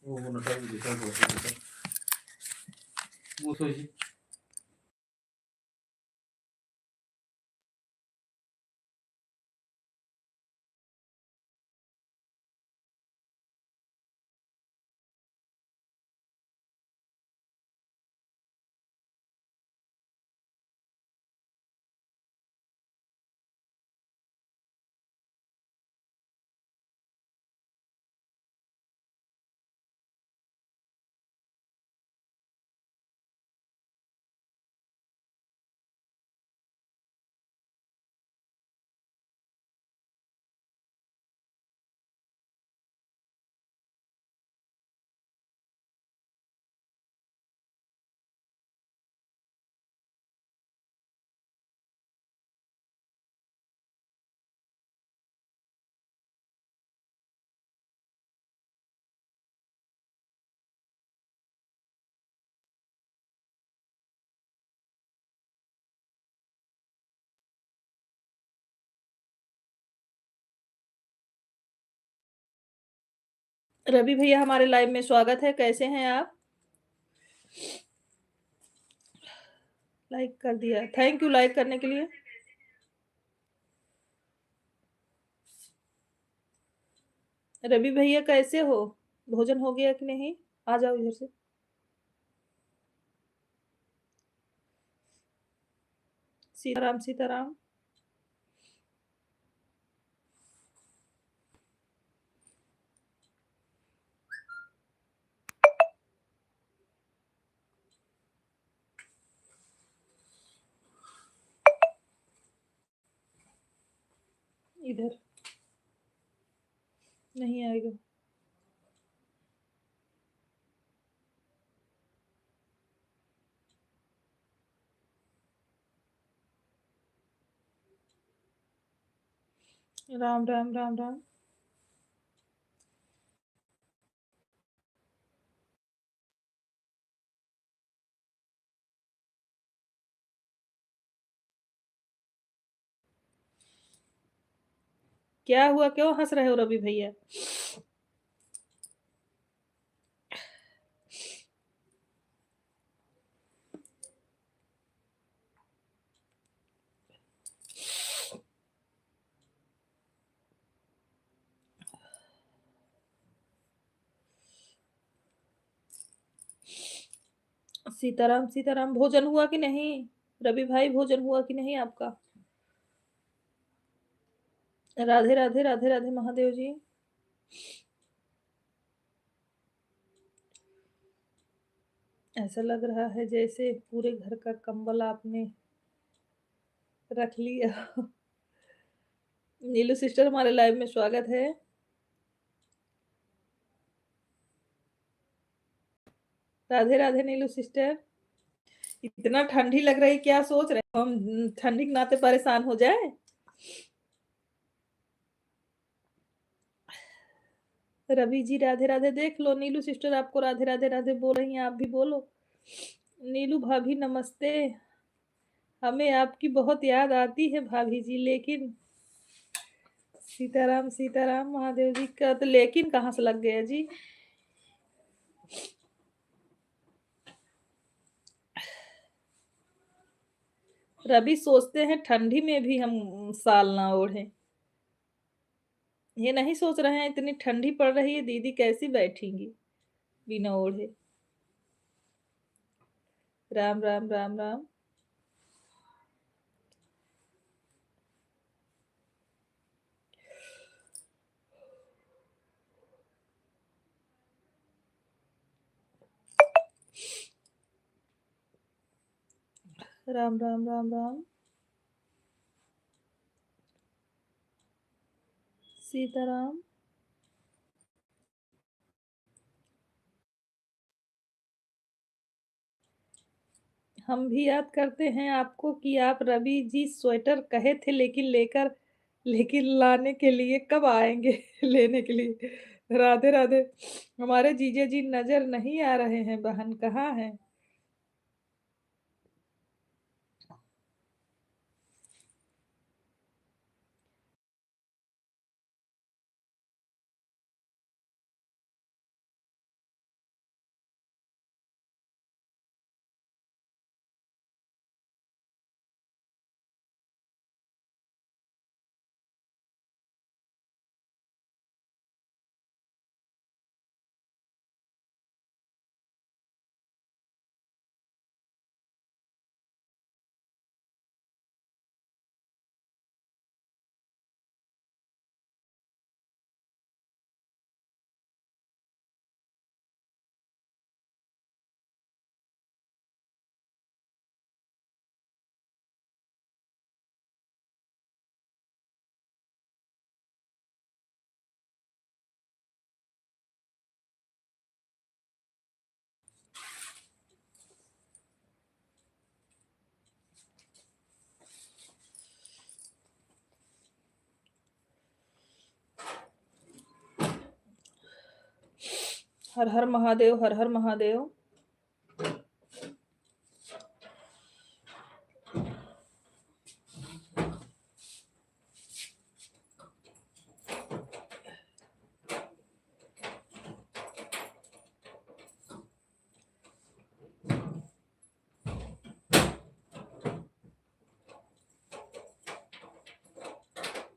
वो नटा भी देखा बहुत वो सोची रवि भैया हमारे लाइव में स्वागत है। कैसे हैं आप? लाइक कर दिया, थैंक यू लाइक करने के लिए। रवि भैया कैसे हो? भोजन हो गया कि नहीं? आ जाओ इधर से। सीताराम सीताराम। इधर नहीं आएगा। राम राम राम राम। क्या हुआ? क्यों हंस रहे हो रवि भैया? सीताराम सीताराम। भोजन हुआ कि नहीं? रवि भाई भोजन हुआ कि नहीं आपका? राधे राधे राधे राधे महादेव जी। ऐसा लग रहा है जैसे पूरे घर का कंबल आपने रख लिया। नीलू सिस्टर हमारे लाइव में स्वागत है। राधे राधे नीलू सिस्टर। इतना ठंडी लग रही, क्या सोच रहे हो हम ठंडी के नाते परेशान हो जाए? रवि जी राधे राधे। देख लो नीलू सिस्टर आपको राधे राधे राधे बोल रही हैं, आप भी बोलो। नीलू भाभी नमस्ते। हमें आपकी बहुत याद आती है भाभी जी, लेकिन सीताराम सीताराम महादेव जी का तो लेकिन कहाँ से लग गया जी? रवि सोचते हैं ठंडी में भी हम साल ना ओढ़े। ये नहीं सोच रहे हैं इतनी ठंडी पड़ रही है, दीदी कैसी बैठेंगी बिना ओढ़े? राम राम राम राम। राम राम राम राम। सीताराम। हम भी याद करते हैं आपको कि आप रवि जी स्वेटर कहे थे, लेकिन लाने के लिए कब आएंगे? लेने के लिए। राधे राधे। हमारे जीजा जी नजर नहीं आ रहे हैं, बहन कहाँ हैं? हर हर महादेव, हर हर महादेव।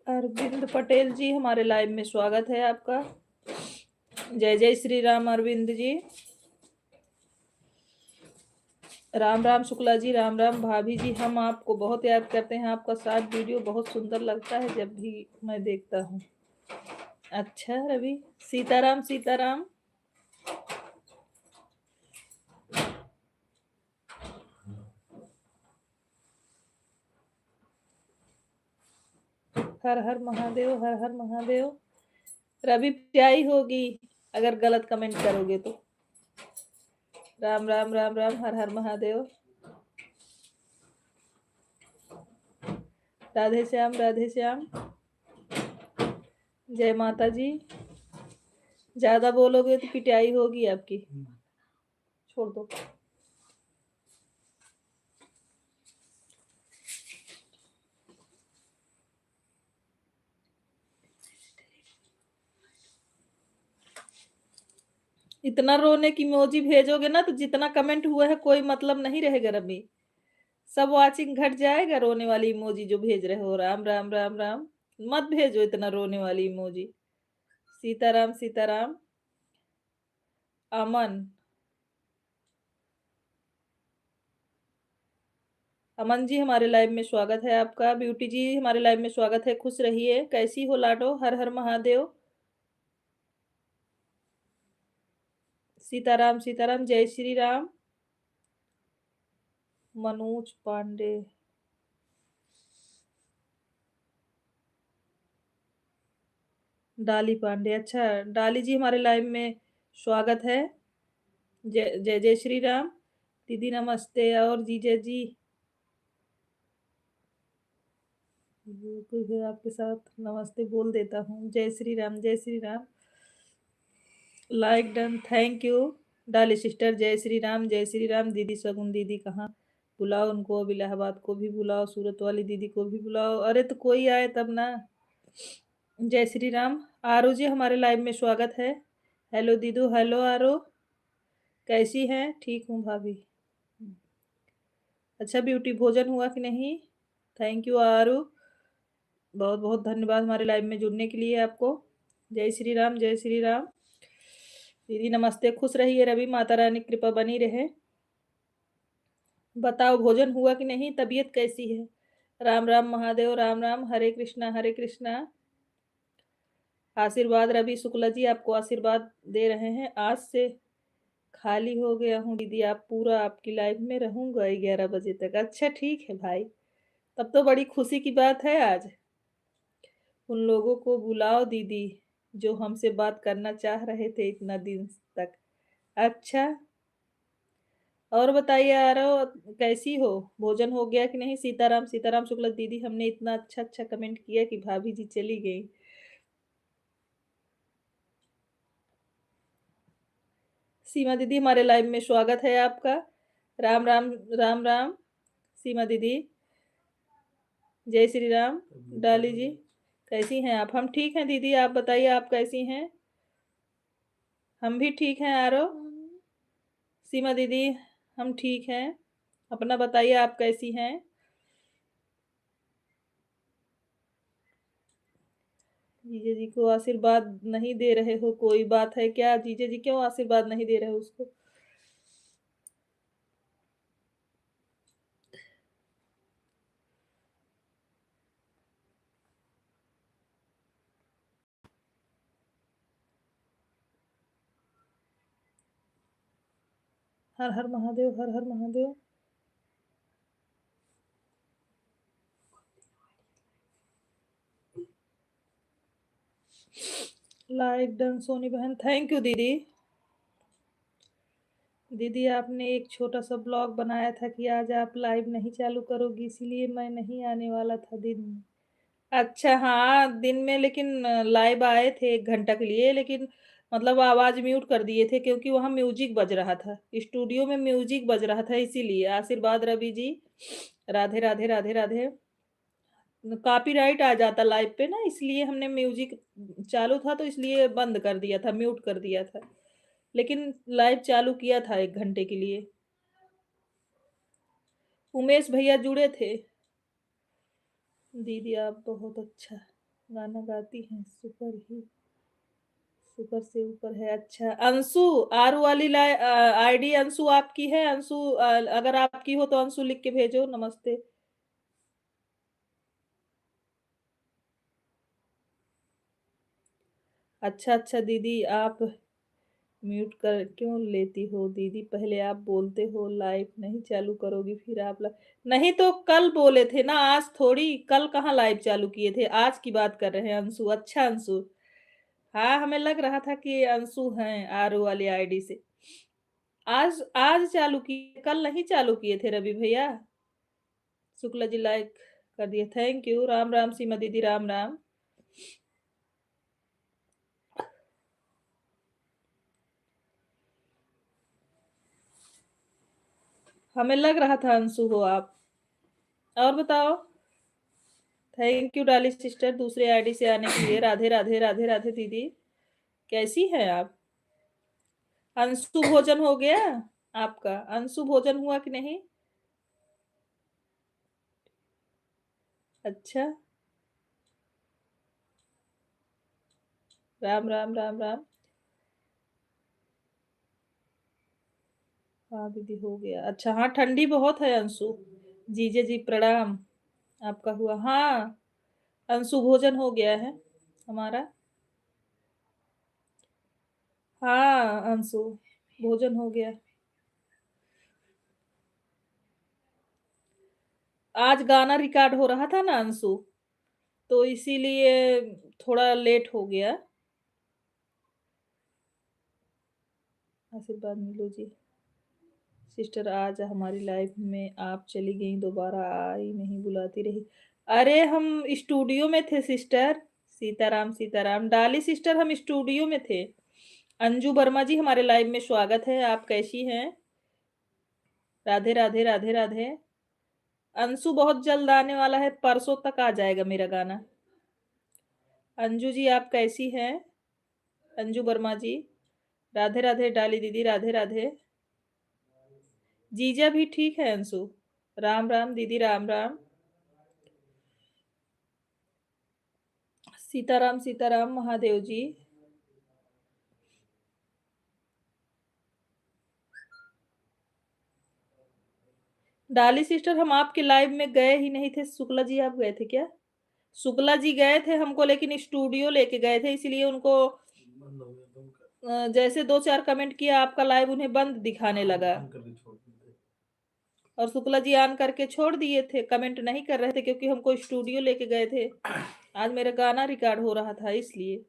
अरविंद पटेल जी, हमारे लाइव में स्वागत है आपका। जय जय श्री राम अरविंद जी। राम राम शुक्ला जी, राम राम भाभी जी। हम आपको बहुत याद करते हैं, आपका साथ वीडियो बहुत सुंदर लगता है जब भी मैं देखता हूँ। अच्छा रवि, सीताराम सीताराम। हर हर महादेव, हर हर महादेव। रवि पिटाई होगी अगर गलत कमेंट करोगे तो। राम राम राम राम, हर हर महादेव। राधे श्याम, राधे श्याम। जय माता जी। ज्यादा बोलोगे तो पिटाई होगी आपकी, छोड़ दो। इतना रोने की इमोजी भेजोगे ना तो जितना कमेंट हुआ है कोई मतलब नहीं रहेगा रवि। सब वाचिंग घट जाएगा। रोने वाली इमोजी जो भेज रहे हो, राम राम राम राम, मत भेजो इतना रोने वाली इमोजी। सीताराम सीताराम। अमन, अमन जी हमारे लाइव में स्वागत है आपका। ब्यूटी जी हमारे लाइव में स्वागत है, खुश रहिए। कैसी हो लाडो? हर हर महादेव। सीताराम सीताराम, जय श्री राम। मनोज पांडे, डाली पांडे, अच्छा डाली जी हमारे लाइव में स्वागत है। जय जय जय श्री राम। दीदी नमस्ते। और जीजा जी, बिल्कुल आपके साथ नमस्ते बोल देता हूँ। जय श्री राम, जय Shri Ram. Like done, thank you. डाली सिस्टर, जय श्री राम, जय श्री राम। दीदी सगुन दीदी कहाँ? बुलाओ उनको, अब इलाहाबाद को भी बुलाओ, सूरत वाली दीदी को भी बुलाओ। अरे तो कोई आए तब ना। जय श्री राम। आरो जी हमारे लाइव में स्वागत है। हेलो दीदू, हेलो आरो, कैसी हैं? ठीक हूँ भाभी। अच्छा ब्यूटी, भोजन हुआ कि नहीं? थैंक यू आरू, बहुत बहुत धन्यवाद हमारे लाइव में जुड़ने के लिए आपको। जय श्री राम, जय श्री राम। दीदी नमस्ते, खुश रहिए रवि, माता रानी की कृपा बनी रहे। बताओ भोजन हुआ कि नहीं? तबीयत कैसी है? राम राम महादेव, राम राम, हरे कृष्णा हरे कृष्णा। आशीर्वाद रवि शुक्ला जी आपको आशीर्वाद दे रहे हैं। आज से खाली हो गया हूँ दीदी, आप पूरा आपकी लाइफ में रहूंगा 11 बजे तक। अच्छा ठीक है भाई, तब तो बड़ी खुशी की बात है आज। उन लोगों को बुलाओ दीदी जो हमसे बात करना चाह रहे थे इतना दिन तक। अच्छा, और बताइए आरो, कैसी हो? भोजन हो गया कि नहीं? सीताराम सीताराम शुक्ला दीदी, हमने इतना अच्छा अच्छा कमेंट किया कि भाभी जी चली गई। सीमा दीदी हमारे लाइव में स्वागत है आपका। राम राम, राम राम। सीमा दीदी, जय श्री राम। डाली जी, कैसी हैं आप? हम ठीक हैं दीदी, आप बताइए आप कैसी हैं? हम भी ठीक हैं आरो। सीमा दीदी, हम ठीक हैं, अपना बताइए आप कैसी हैं? जीजा जी को आशीर्वाद नहीं दे रहे हो, कोई बात है क्या? जीजा जी क्यों आशीर्वाद नहीं दे रहे हो उसको? हर हर महादेव, हर हर महादेव। लाइक डन सोनी बहन, थैंक यू दीदी। दीदी आपने एक छोटा सा ब्लॉग बनाया था कि आज आप लाइव नहीं चालू करोगी, इसीलिए मैं नहीं आने वाला था दिन में। अच्छा हाँ दिन में, लेकिन लाइव आए थे 1 घंटा के लिए, लेकिन मतलब आवाज़ म्यूट कर दिए थे क्योंकि वहाँ म्यूज़िक बज रहा था। स्टूडियो में म्यूज़िक बज रहा था इसीलिए। आशीर्वाद रवि जी, राधे, राधे, राधे, राधे। कॉपीराइट आ जाता लाइव पे ना, इसलिए हमने म्यूज़िक चालू था तो इसलिए बंद कर दिया था, म्यूट कर दिया था। लेकिन लाइव चालू किया था 1 घंटे के लिए। उमेश भैया जुड़े थे। दीदी आप बहुत अच्छा गाना गाती हैं, सुपर से ऊपर है। अच्छा, अंशु, आरू वाली आईडी अंशु आपकी है? अंशु, अगर आपकी हो तो अंशु लिख के भेजो, नमस्ते। अच्छा, अच्छा दीदी आप म्यूट कर क्यों लेती हो दीदी? पहले आप बोलते हो लाइव नहीं चालू करोगी, फिर आप नहीं तो कल बोले थे ना, आज थोड़ी। कल कहाँ लाइव चालू किए थे, आज की बात कर रहे हैं अंशु। अच्छा अंशु, हाँ हमें लग रहा था कि अंशु हैं आरू वाली आईडी से। आज आज चालू किए, कल नहीं चालू किए थे रवि भैया। शुक्ला जी लाइक कर दिए, थैंक यू। राम राम सीमा दीदी, राम राम। हमें लग रहा था अंशु हो आप। और बताओ। थैंक यू डाली सिस्टर दूसरे आईडी से आने के लिए। राधे राधे, राधे राधे दीदी, कैसी हैं आप? अंशु भोजन हो गया आपका? अंशु भोजन हुआ कि नहीं? अच्छा, राम राम, राम राम। हाँ दीदी हो गया। अच्छा, हाँ ठंडी बहुत है अंशु। जीजे जी प्रणाम। आपका हुआ? हाँ, अंशु भोजन हो गया है हमारा। हाँ अंशु, भोजन हो गया। आज गाना रिकॉर्ड हो रहा था ना अंशु, तो इसीलिए थोड़ा लेट हो गया। आशीर्वाद मिलो जी। सिस्टर आज हमारी लाइफ में आप चली गई, दोबारा आई नहीं, बुलाती रही। अरे हम स्टूडियो में थे सिस्टर। सीताराम, सीताराम डाली सिस्टर, हम स्टूडियो में थे। अंजू वर्मा जी हमारे लाइव में स्वागत है, आप कैसी हैं? राधे राधे, राधे राधे। अंशु बहुत जल्द आने वाला है, परसों तक आ जाएगा मेरा गाना। अंजू जी आप कैसी हैं? अंजू वर्मा जी, राधे राधे डाली दीदी, राधे राधे। जीजा भी ठीक है अंशु। राम राम दीदी, राम राम। सीताराम, सीताराम महादेव जी। डाली सिस्टर हम आपके लाइव में गए ही नहीं थे। शुक्ला जी आप गए थे क्या? शुक्ला जी गए थे हमको, लेकिन स्टूडियो लेके गए थे, इसलिए उनको बंद हो गया तो उनका। जैसे 2-4 कमेंट किया आपका लाइव, उन्हें बंद दिखाने लगा। ऑन करके छोड़ दिए थे। और शुक्ला जी ऑन करके छोड़ दिए थे, कमेंट नहीं कर रहे थे क्योंकि हमको स्टूडियो लेके गए थे। आज मेरा गाना रिकॉर्ड हो रहा था इसलिए।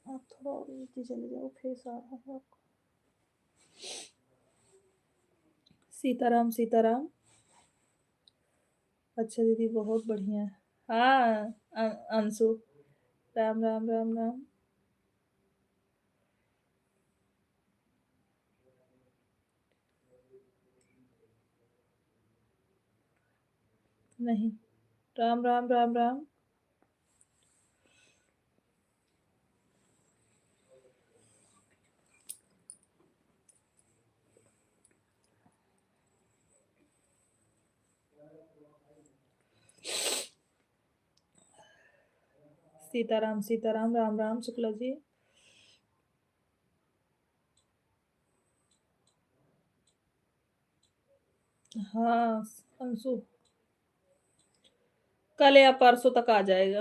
आप थोड़ा और नीचे चले जाओ, फेस आ रहा है आपका। सीताराम, सीताराम। अच्छा दीदी बहुत बढ़िया। हाँ अंशु, राम राम, राम राम। नहीं, राम राम, राम राम। सीताराम, सीताराम, राम राम शुक्ला जी। हाँ अंशु, कल या परसों तक आ जाएगा।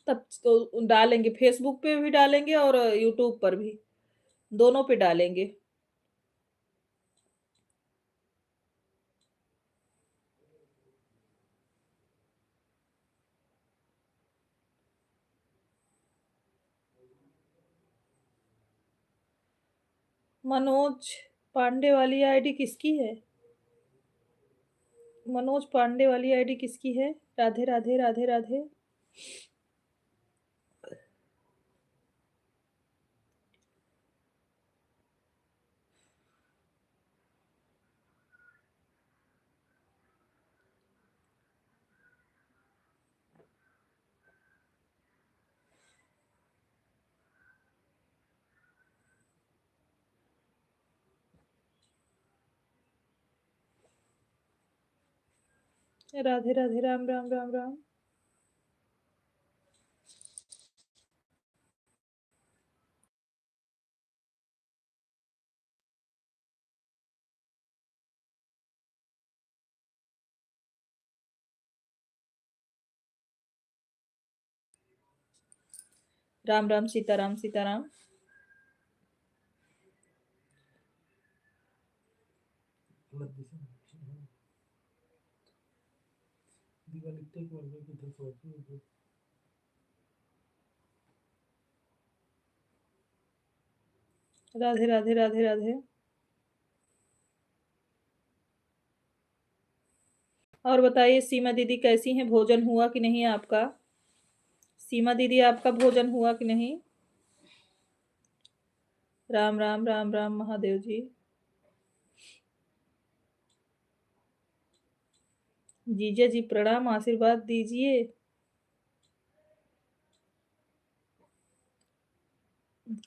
तब तो डालेंगे, फेसबुक पे भी डालेंगे और यूट्यूब पर भी, दोनों पे डालेंगे। मनोज पांडे वाली आईडी किसकी है? मनोज पांडे वाली आईडी किसकी है? राधे राधे राधे राधे। राधे राधे, राम राम राम राम। राम राम, सीताराम सीताराम। राधे राधे राधे राधे। और बताइए सीमा दीदी कैसी हैं? भोजन हुआ कि नहीं आपका? सीमा दीदी आपका भोजन हुआ कि नहीं? राम राम राम राम महादेव जी। जीजा जी प्रणाम, आशीर्वाद दीजिए।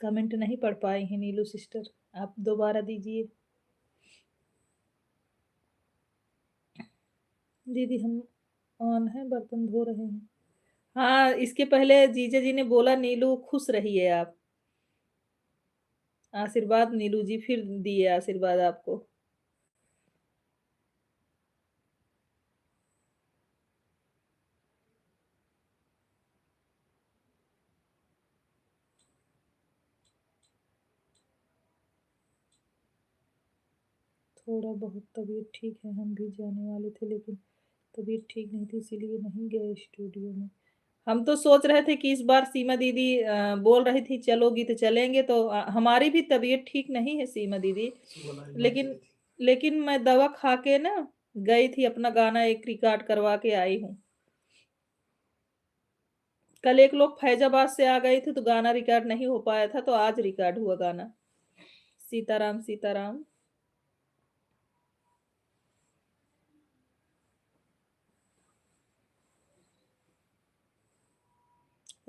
कमेंट नहीं पढ़ पाई हैं नीलू सिस्टर, आप दोबारा दीजिए। दीदी हम ऑन है, बर्तन धो रहे हैं। हाँ, इसके पहले जीजा जी ने बोला नीलू खुश रहिए आप। आशीर्वाद नीलू जी फिर दिए आशीर्वाद आपको। थोड़ा बहुत तबीयत ठीक है, हम भी जाने वाले थे लेकिन तबीयत ठीक नहीं थी इसीलिए नहीं गए स्टूडियो में। हम तो सोच रहे थे कि इस बार सीमा दीदी बोल रही थी चलोगी तो चलेंगे, तो हमारी भी तबीयत ठीक नहीं है सीमा दीदी। लेकिन लेकिन मैं दवा खा के ना गई थी, अपना गाना एक रिकॉर्ड करवा के आई हूँ। कल एक लोग फैजाबाद से आ गए थे तो गाना रिकॉर्ड नहीं हो पाया था, तो आज रिकॉर्ड हुआ गाना। सीताराम सीताराम।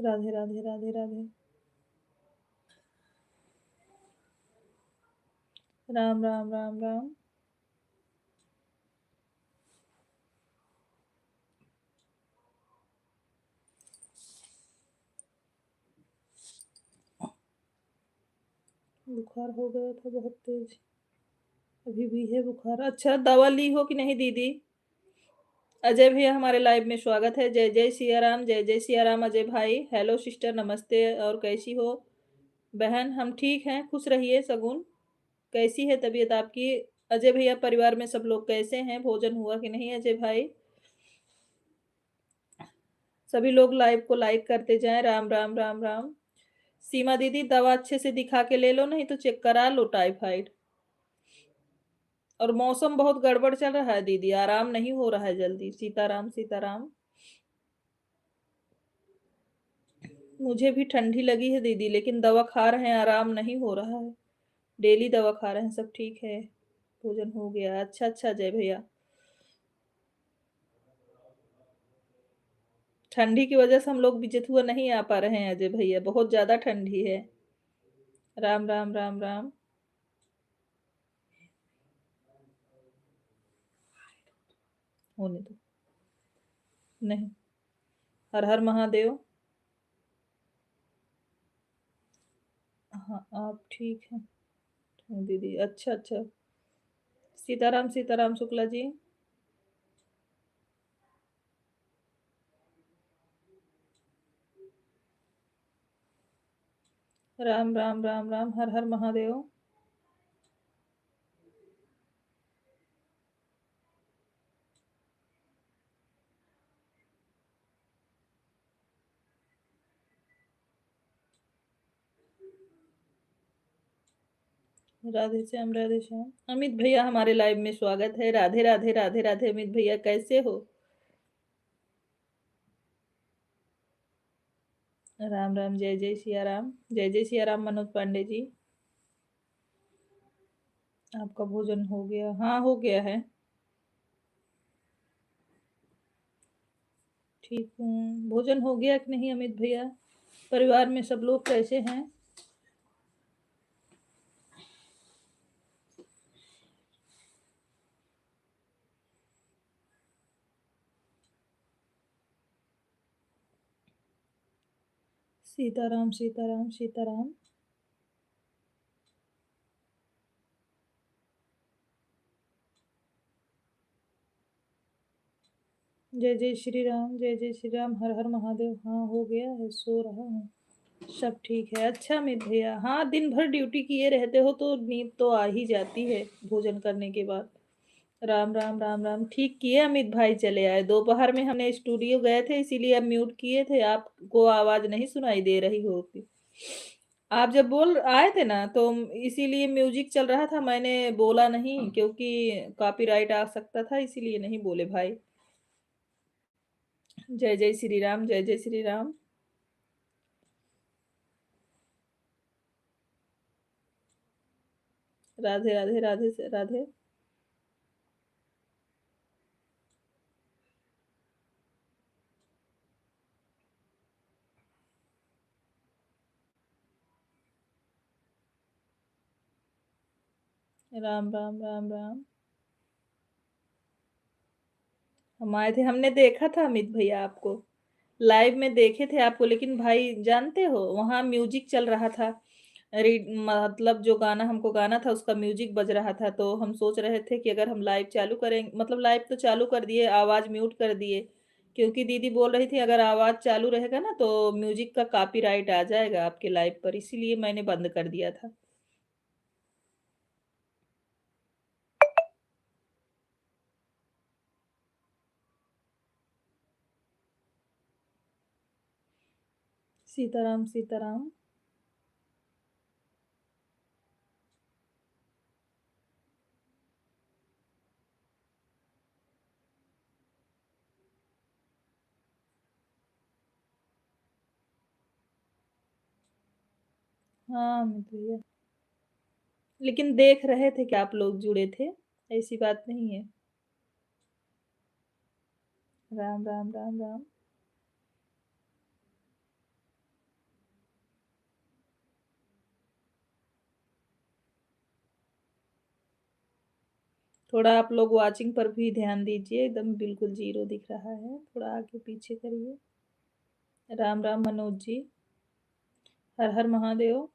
राधे राधे राधे राधे। राम राम राम राम। बुखार हो गया था बहुत तेज, अभी भी है बुखार। अच्छा, दवा ली हो कि नहीं दीदी? अजय भैया हमारे लाइव में स्वागत है। जय जय सिया राम, जय जय सिया राम अजय भाई। हेलो सिस्टर, नमस्ते। और कैसी हो बहन? हम ठीक हैं, खुश रहिए। सगुन कैसी है तबीयत आपकी? अजय भैया परिवार में सब लोग कैसे हैं? भोजन हुआ कि नहीं अजय भाई? सभी लोग लाइव को लाइक करते जाएं। राम राम राम राम। सीमा दीदी दवा अच्छे से दिखा के ले लो, नहीं तो चेक करा लो टाइफाइड। और मौसम बहुत गड़बड़ चल रहा है दीदी, आराम नहीं हो रहा है जल्दी। सीताराम सीताराम। मुझे भी ठंडी लगी है दीदी, लेकिन दवा खा रहे हैं, आराम नहीं हो रहा है। डेली दवा खा रहे हैं, सब ठीक है। भोजन हो गया? अच्छा अच्छा जय भैया। ठंडी की वजह से हम लोग बिजेथुआ नहीं आ पा रहे हैं अजय भैया, बहुत ज्यादा ठंडी है। राम राम राम राम। होने दो। नहीं। हर हर महादेव। हाँ आप ठीक हैं? हाँ, दीदी अच्छा अच्छा। सीताराम सीताराम शुक्ला जी। राम राम राम राम, हर हर महादेव। राधे श्याम राधे श्याम। अमित भैया हमारे लाइव में स्वागत है। राधे राधे राधे राधे। अमित भैया कैसे हो? राम राम, जय जय सिया राम, जय जय सिया राम मनोज पांडे जी। आपका भोजन हो गया? हाँ, हो गया है। ठीक हूँ। भोजन हो गया कि नहीं अमित भैया? परिवार में सब लोग कैसे हैं? सीताराम सीताराम सीताराम। जय जय श्री राम, जय जय श्री राम, हर हर महादेव। हाँ, हो गया है, सो रहा हूँ। सब ठीक है। अच्छा अमित भैया, हाँ, दिन भर ड्यूटी किए रहते हो तो नींद तो आ ही जाती है भोजन करने के बाद। राम राम राम राम। ठीक किए अमित भाई चले आए। दोपहर में हमने स्टूडियो गए थे इसीलिए अब म्यूट किए थे, आपको आवाज नहीं सुनाई दे रही होगी। आप जब बोल आए थे ना तो इसीलिए म्यूजिक चल रहा था, मैंने बोला नहीं क्योंकि कॉपीराइट आ सकता था, इसीलिए नहीं बोले भाई। जय जय श्री राम, जय जय श्री राम। राधे राधे, राधे से राधे। राम राम राम राम। हम आए थे, हमने देखा था अमित भैया आपको, लाइव में देखे थे आपको, लेकिन भाई जानते हो वहां म्यूजिक चल रहा था। मतलब जो गाना हमको गाना था उसका म्यूजिक बज रहा था, तो हम सोच रहे थे कि अगर हम लाइव चालू करें, मतलब लाइव तो चालू कर दिए, आवाज म्यूट कर दिए, क्योंकि दीदी बोल रही थी अगर आवाज चालू रहेगा ना तो म्यूजिक का कॉपीराइट आ जाएगा आपके लाइव पर, इसीलिए मैंने बंद कर दिया था। सीताराम सीताराम। हाँ अमित भैया, लेकिन देख रहे थे कि आप लोग जुड़े थे, ऐसी बात नहीं है। राम राम राम राम। थोड़ा आप लोग वॉचिंग पर भी ध्यान दीजिए, एकदम बिल्कुल जीरो दिख रहा है, थोड़ा आगे पीछे करिए। राम राम मनोज जी, हर हर महादेव।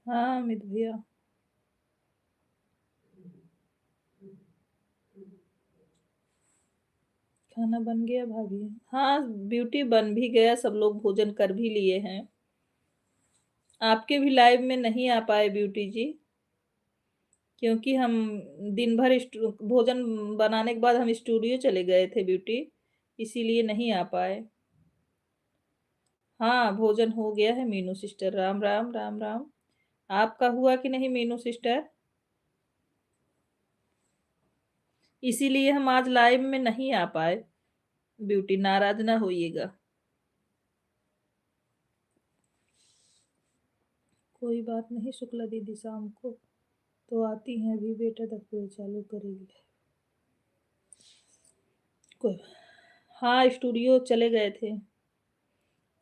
हाँ अमित भैया। खाना बन गया भाभी? हाँ, ब्यूटी बन भी गया, सब लोग भोजन कर भी लिए हैं। आपके भी लाइव में नहीं आ पाए ब्यूटी जी, क्योंकि हम दिन भर भोजन बनाने के बाद हम स्टूडियो चले गए थे ब्यूटी, इसीलिए नहीं आ पाए। हाँ, भोजन हो गया है मीनू सिस्टर। राम राम राम राम। आपका हुआ कि नहीं मीनू सिस्टर? इसीलिए हम आज लाइव में नहीं आ पाए। ब्यूटी नाराज ना होइएगा। कोई बात नहीं, शुक्ला दीदी शाम को तो आती हैं, अभी बेटा तक तो चालू करेगी। कोई, हाँ स्टूडियो चले गए थे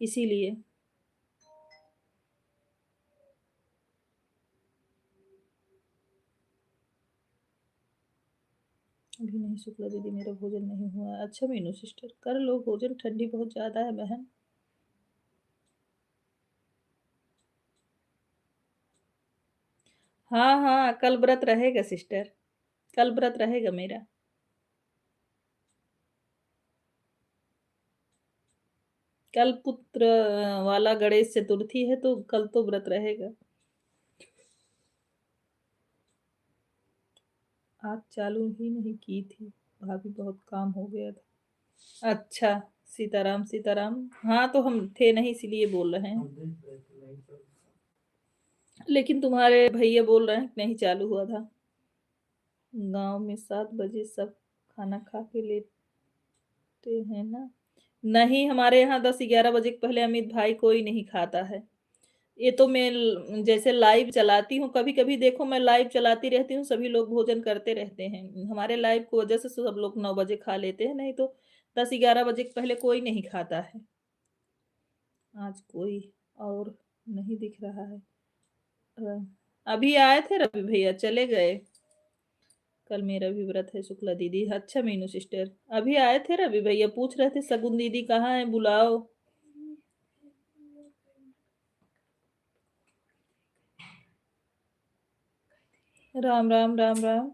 इसीलिए। अभी नहीं शुक्ला दीदी, मेरा भोजन नहीं हुआ। अच्छा मीनू सिस्टर कर लो भोजन, ठंडी बहुत ज्यादा है बहन। हाँ हाँ, कल व्रत रहेगा सिस्टर, कल व्रत रहेगा मेरा। कल पुत्र वाला गणेश चतुर्थी है तो कल तो व्रत रहेगा। आज चालू ही नहीं की थी भाभी, बहुत काम हो गया था। अच्छा, सीताराम सीताराम। हाँ तो हम थे नहीं इसीलिए बोल रहे हैं, लेकिन तुम्हारे भैया बोल रहे हैं कि नहीं चालू हुआ था। गांव में 7 बजे सब खाना खा के ले। हैं ना? नहीं, हमारे यहाँ 10-11 बजे के पहले अमित भाई कोई नहीं खाता है। ये तो मैं ल जैसे लाइव चलाती हूँ, कभी-कभी देखो मैं लाइव चलाती रहती हूँ, सभी लोग भोजन करते रहते हैं। हमारे लाइव की वजह से सब लोग 9 बजे खा लेते हैं, नहीं तो 10-11 बजे के पहले कोई नहीं खाता है। आज कोई और नहीं दिख रहा है। अभी आए थे रवि भैया, चले गए। कल मेरा भी व्रत है शुक्ला दीदी। अच्छा मीनू सिस्टर, अभी आए थे रवि भैया, पूछ रहे थे शगुन दीदी कहाँ है, बुलाओ। राम राम राम राम।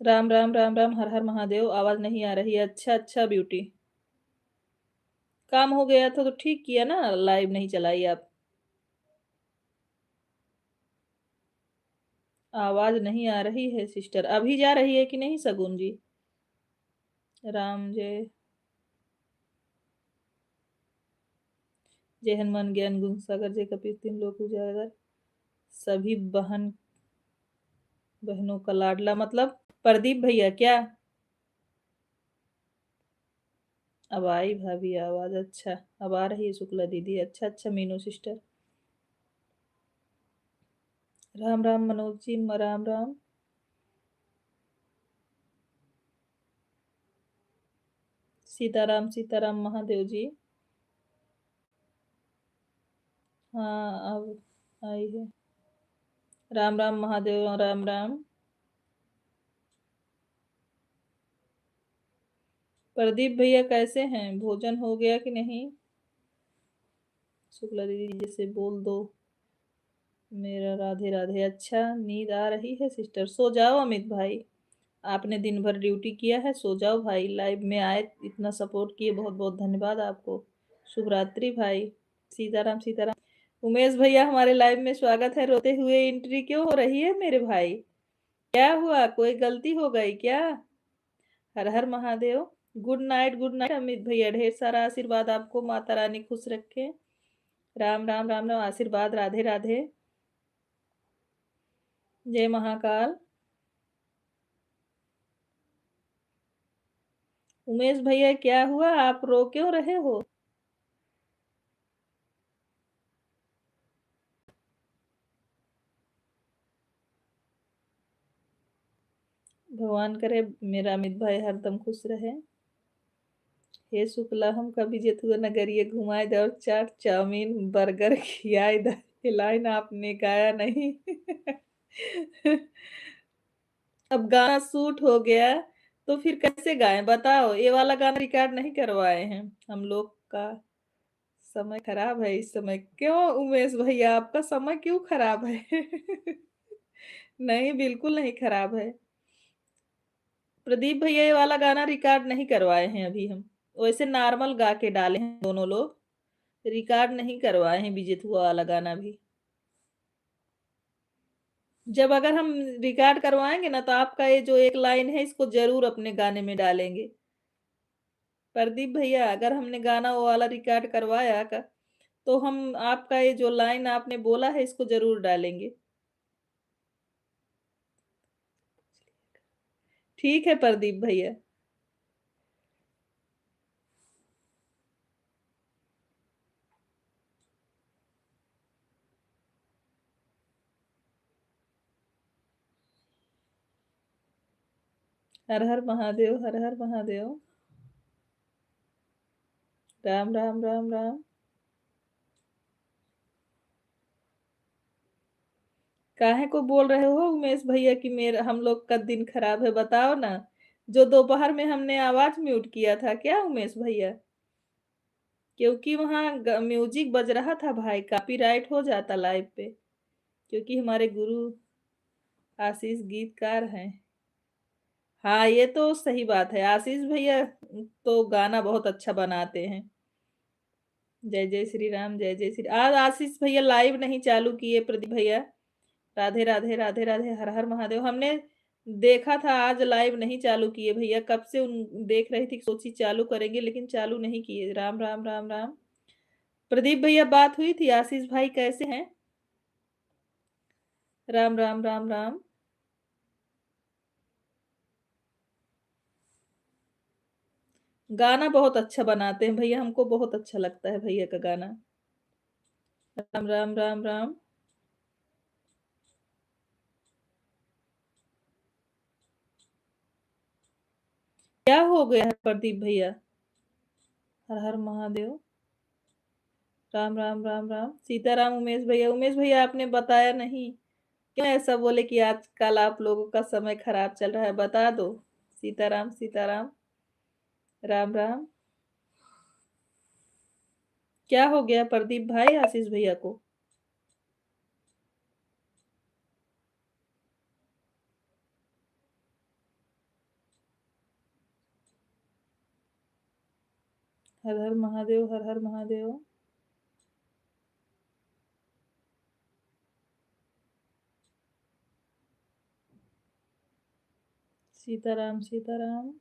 राम राम राम राम, हर हर महादेव। आवाज नहीं आ रही है। अच्छा अच्छा ब्यूटी, काम हो गया था तो ठीक किया ना, लाइव नहीं चलाई आप। आवाज नहीं आ रही है सिस्टर, अभी जा रही है कि नहीं सगुन जी? राम जय जय हनुमान ज्ञान गुण सागर जय कपीस तीन लोक उजागर। सभी बहनों का लाडला मतलब प्रदीप भैया क्या? अब आई भाभी आवाज। अच्छा, अब आ रही है शुक्ला दीदी। अच्छा अच्छा मीनू सिस्टर। राम राम मनोज जी, राम राम। सीताराम सीताराम महादेव जी। हाँ अब आई है। राम राम महादेव, राम राम। प्रदीप भैया कैसे हैं, भोजन हो गया कि नहीं? शुक्ला दीदी जैसे बोल दो मेरा राधे राधे। अच्छा, नींद आ रही है सिस्टर, सो जाओ अमित भाई। आपने दिन भर ड्यूटी किया है, सो जाओ भाई। लाइव में आए, इतना सपोर्ट किए, बहुत बहुत धन्यवाद आपको। शुभ रात्रि भाई। सीताराम सीताराम। उमेश भैया हमारे लाइव में स्वागत है। रोते हुए एंट्री क्यों हो रही है मेरे भाई? क्या हुआ, कोई गलती हो गई क्या? हर हर महादेव। गुड नाइट अमित भैया, ढेर सारा आशीर्वाद आपको, माता रानी खुश रखे। राम राम राम राम, आशीर्वाद, राधे राधे। जय महाकाल। उमेश भैया क्या हुआ, आप रो क्यों रहे हो? भगवान करे मेरा अमित भाई हरदम खुश रहे। हे शुक्ला, हम कभी जेतुआ नगरिए घुमाए दे और चाट चाउमीन बर्गर खियाए दे। ये लाइन आपने गाया नहीं। अब गाना शूट हो गया तो फिर कैसे गाएं बताओ? ये वाला गाना रिकॉर्ड नहीं करवाए हैं हम लोग का। समय खराब है इस समय। क्यों उमेश भैया, आपका समय क्यों खराब है? नहीं, बिल्कुल नहीं खराब है। प्रदीप भैया ये वाला गाना रिकॉर्ड नहीं करवाए हैं अभी हम। वैसे नॉर्मल गा के डाले हैं दोनों लोग, रिकॉर्ड नहीं करवाए हैं विजित हुआ वाला गाना भी। जब अगर हम रिकॉर्ड करवाएंगे ना तो आपका ये जो एक लाइन है इसको जरूर अपने गाने में डालेंगे। प्रदीप भैया अगर हमने गाना वो वाला रिकॉर्ड करवाया का, तो हम आपका ये जो लाइन आपने बोला है इसको ज़रूर डालेंगे। ठीक है प्रदीप भैया। हर हर महादेव, हर हर महादेव। राम राम राम राम। काहे को बोल रहे हो उमेश भैया कि मेरा हम लोग का दिन खराब है, बताओ ना। जो दोपहर में हमने आवाज म्यूट किया था क्या उमेश भैया? क्योंकि वहां म्यूजिक बज रहा था भाई, कॉपीराइट हो जाता लाइव पे। क्योंकि हमारे गुरु आशीष गीतकार हैं। हाँ, ये तो सही बात है। आशीष भैया तो गाना बहुत अच्छा बनाते हैं। जय जय श्री राम, जय जय श्री। आज आशीष भैया लाइव नहीं चालू किए प्रदीप भैया। राधे राधे राधे राधे, हर हर महादेव। हमने देखा था आज लाइव नहीं चालू किए भैया, कब से उन देख रही थी, सोची चालू करेंगे लेकिन चालू नहीं किए। राम राम राम राम। प्रदीप भैया बात हुई थी, आशीष भाई कैसे हैं? राम राम राम राम। गाना बहुत अच्छा बनाते हैं भैया, हमको बहुत अच्छा लगता है भैया का गाना। राम राम राम राम। क्या हो गया है प्रदीप भैया? हर हर महादेव। राम राम राम राम। सीताराम। उमेश भैया, उमेश भैया आपने बताया नहीं, क्यों ऐसा बोले कि आजकल आप लोगों का समय खराब चल रहा है, बता दो। सीताराम सीताराम। राम राम। क्या हो गया प्रदीप भाई आशीष भैया को? हर हर महादेव, हर हर महादेव। सीताराम सीताराम।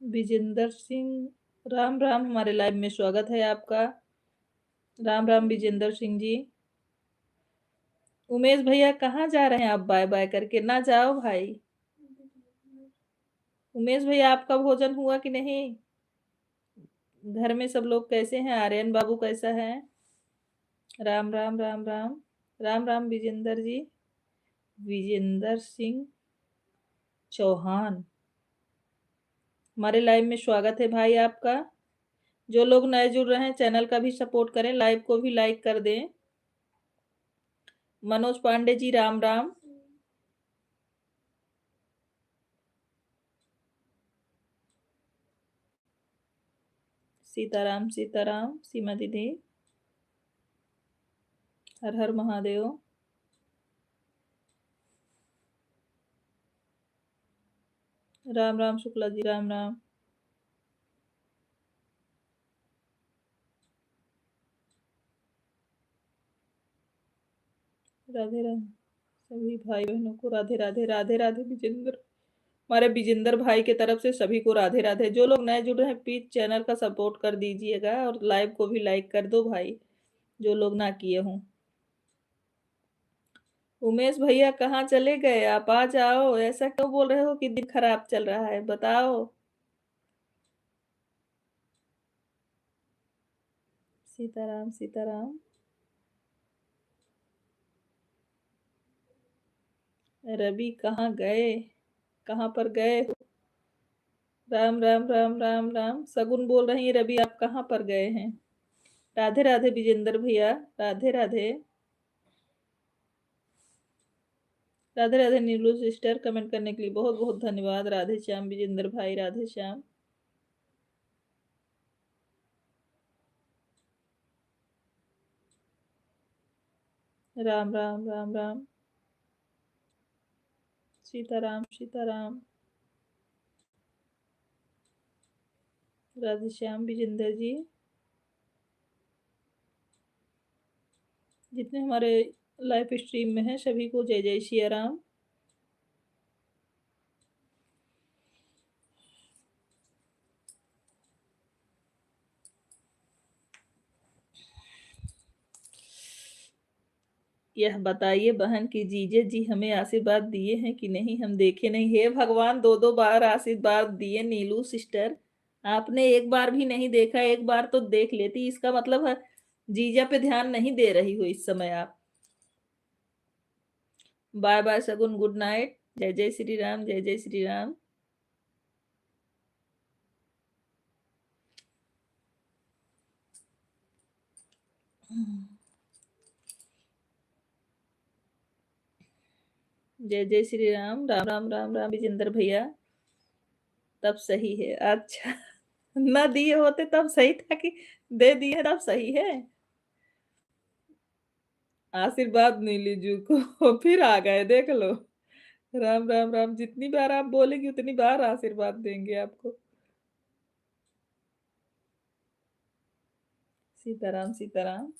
विजेंद्र सिंह। राम राम, हमारे लाइव में स्वागत है आपका। राम राम विजेंद्र सिंह जी। उमेश भैया कहाँ जा रहे हैं आप बाय बाय करके? ना जाओ भाई। उमेश भैया आपका भोजन हुआ कि नहीं? घर में सब लोग कैसे हैं? आर्यन बाबू कैसा है? राम राम राम राम। राम राम विजेंद्र जी। विजेंद्र सिंह चौहान। हमारे लाइव में स्वागत है भाई आपका। जो लोग नए जुड़ रहे हैं चैनल का भी सपोर्ट करें, लाइव को भी लाइक कर दें। मनोज पांडे जी राम राम। सीताराम सीताराम। सीमा दीदी। हर हर महादेव। राम राम शुक्ला जी राम राम। राधे राधे सभी भाई बहनों को, राधे राधे राधे राधे विजेंद्र। हमारे विजेंद्र भाई के तरफ से सभी को राधे राधे। जो लोग नए जुड़ रहे हैं प्लीज चैनल का सपोर्ट कर दीजिएगा और लाइव को भी लाइक कर दो भाई, जो लोग ना किए हों। उमेश भैया कहाँ चले गए? आप आ जाओ। ऐसा क्यों बोल रहे हो कि दिन खराब चल रहा है, बताओ। सीताराम सीताराम। रवि कहाँ गए? कहाँ पर गए? राम राम राम राम राम। सगुन बोल रही हैं रवि आप कहाँ पर गए हैं? राधे राधे विजेंद्र भैया। राधे राधे। राधे राधे नीलू सिस्टर, कमेंट करने के लिए बहुत बहुत धन्यवाद। राधे श्याम विजेंद्र भाई, राधे श्याम। राम राम राम राम। सीताराम सीताराम। राधे श्याम विजेंद्र जी। जितने हमारे लाइव स्ट्रीम में हैं सभी को जय जय सिया राम। यह बताइए बहन कि जीजे जी हमें आशीर्वाद दिए हैं कि नहीं, हम देखे नहीं। हे भगवान, 2-2 बार आशीर्वाद दिए नीलू सिस्टर। आपने एक बार भी नहीं देखा, एक बार तो देख लेती। इसका मतलब है जीजा पे ध्यान नहीं दे रही हो इस समय आप। बाय बाय शगुन, गुड नाइट। जय जय श्री राम, जय जय श्री राम। जय जय श्री राम। राम राम राम राम विजेंद्र भैया। तब सही है। अच्छा ना दिए होते तब सही था कि दे दिए तब सही है। आशीर्वाद नीलीजू को फिर आ गए, देख लो। राम राम राम, जितनी बार आप बोलेंगे उतनी बार आशीर्वाद देंगे आपको। सीताराम सीताराम।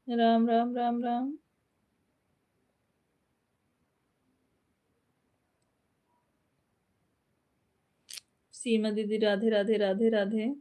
राम राम राम राम। सीमा दीदी Radhe Radhe Radhe Radhe.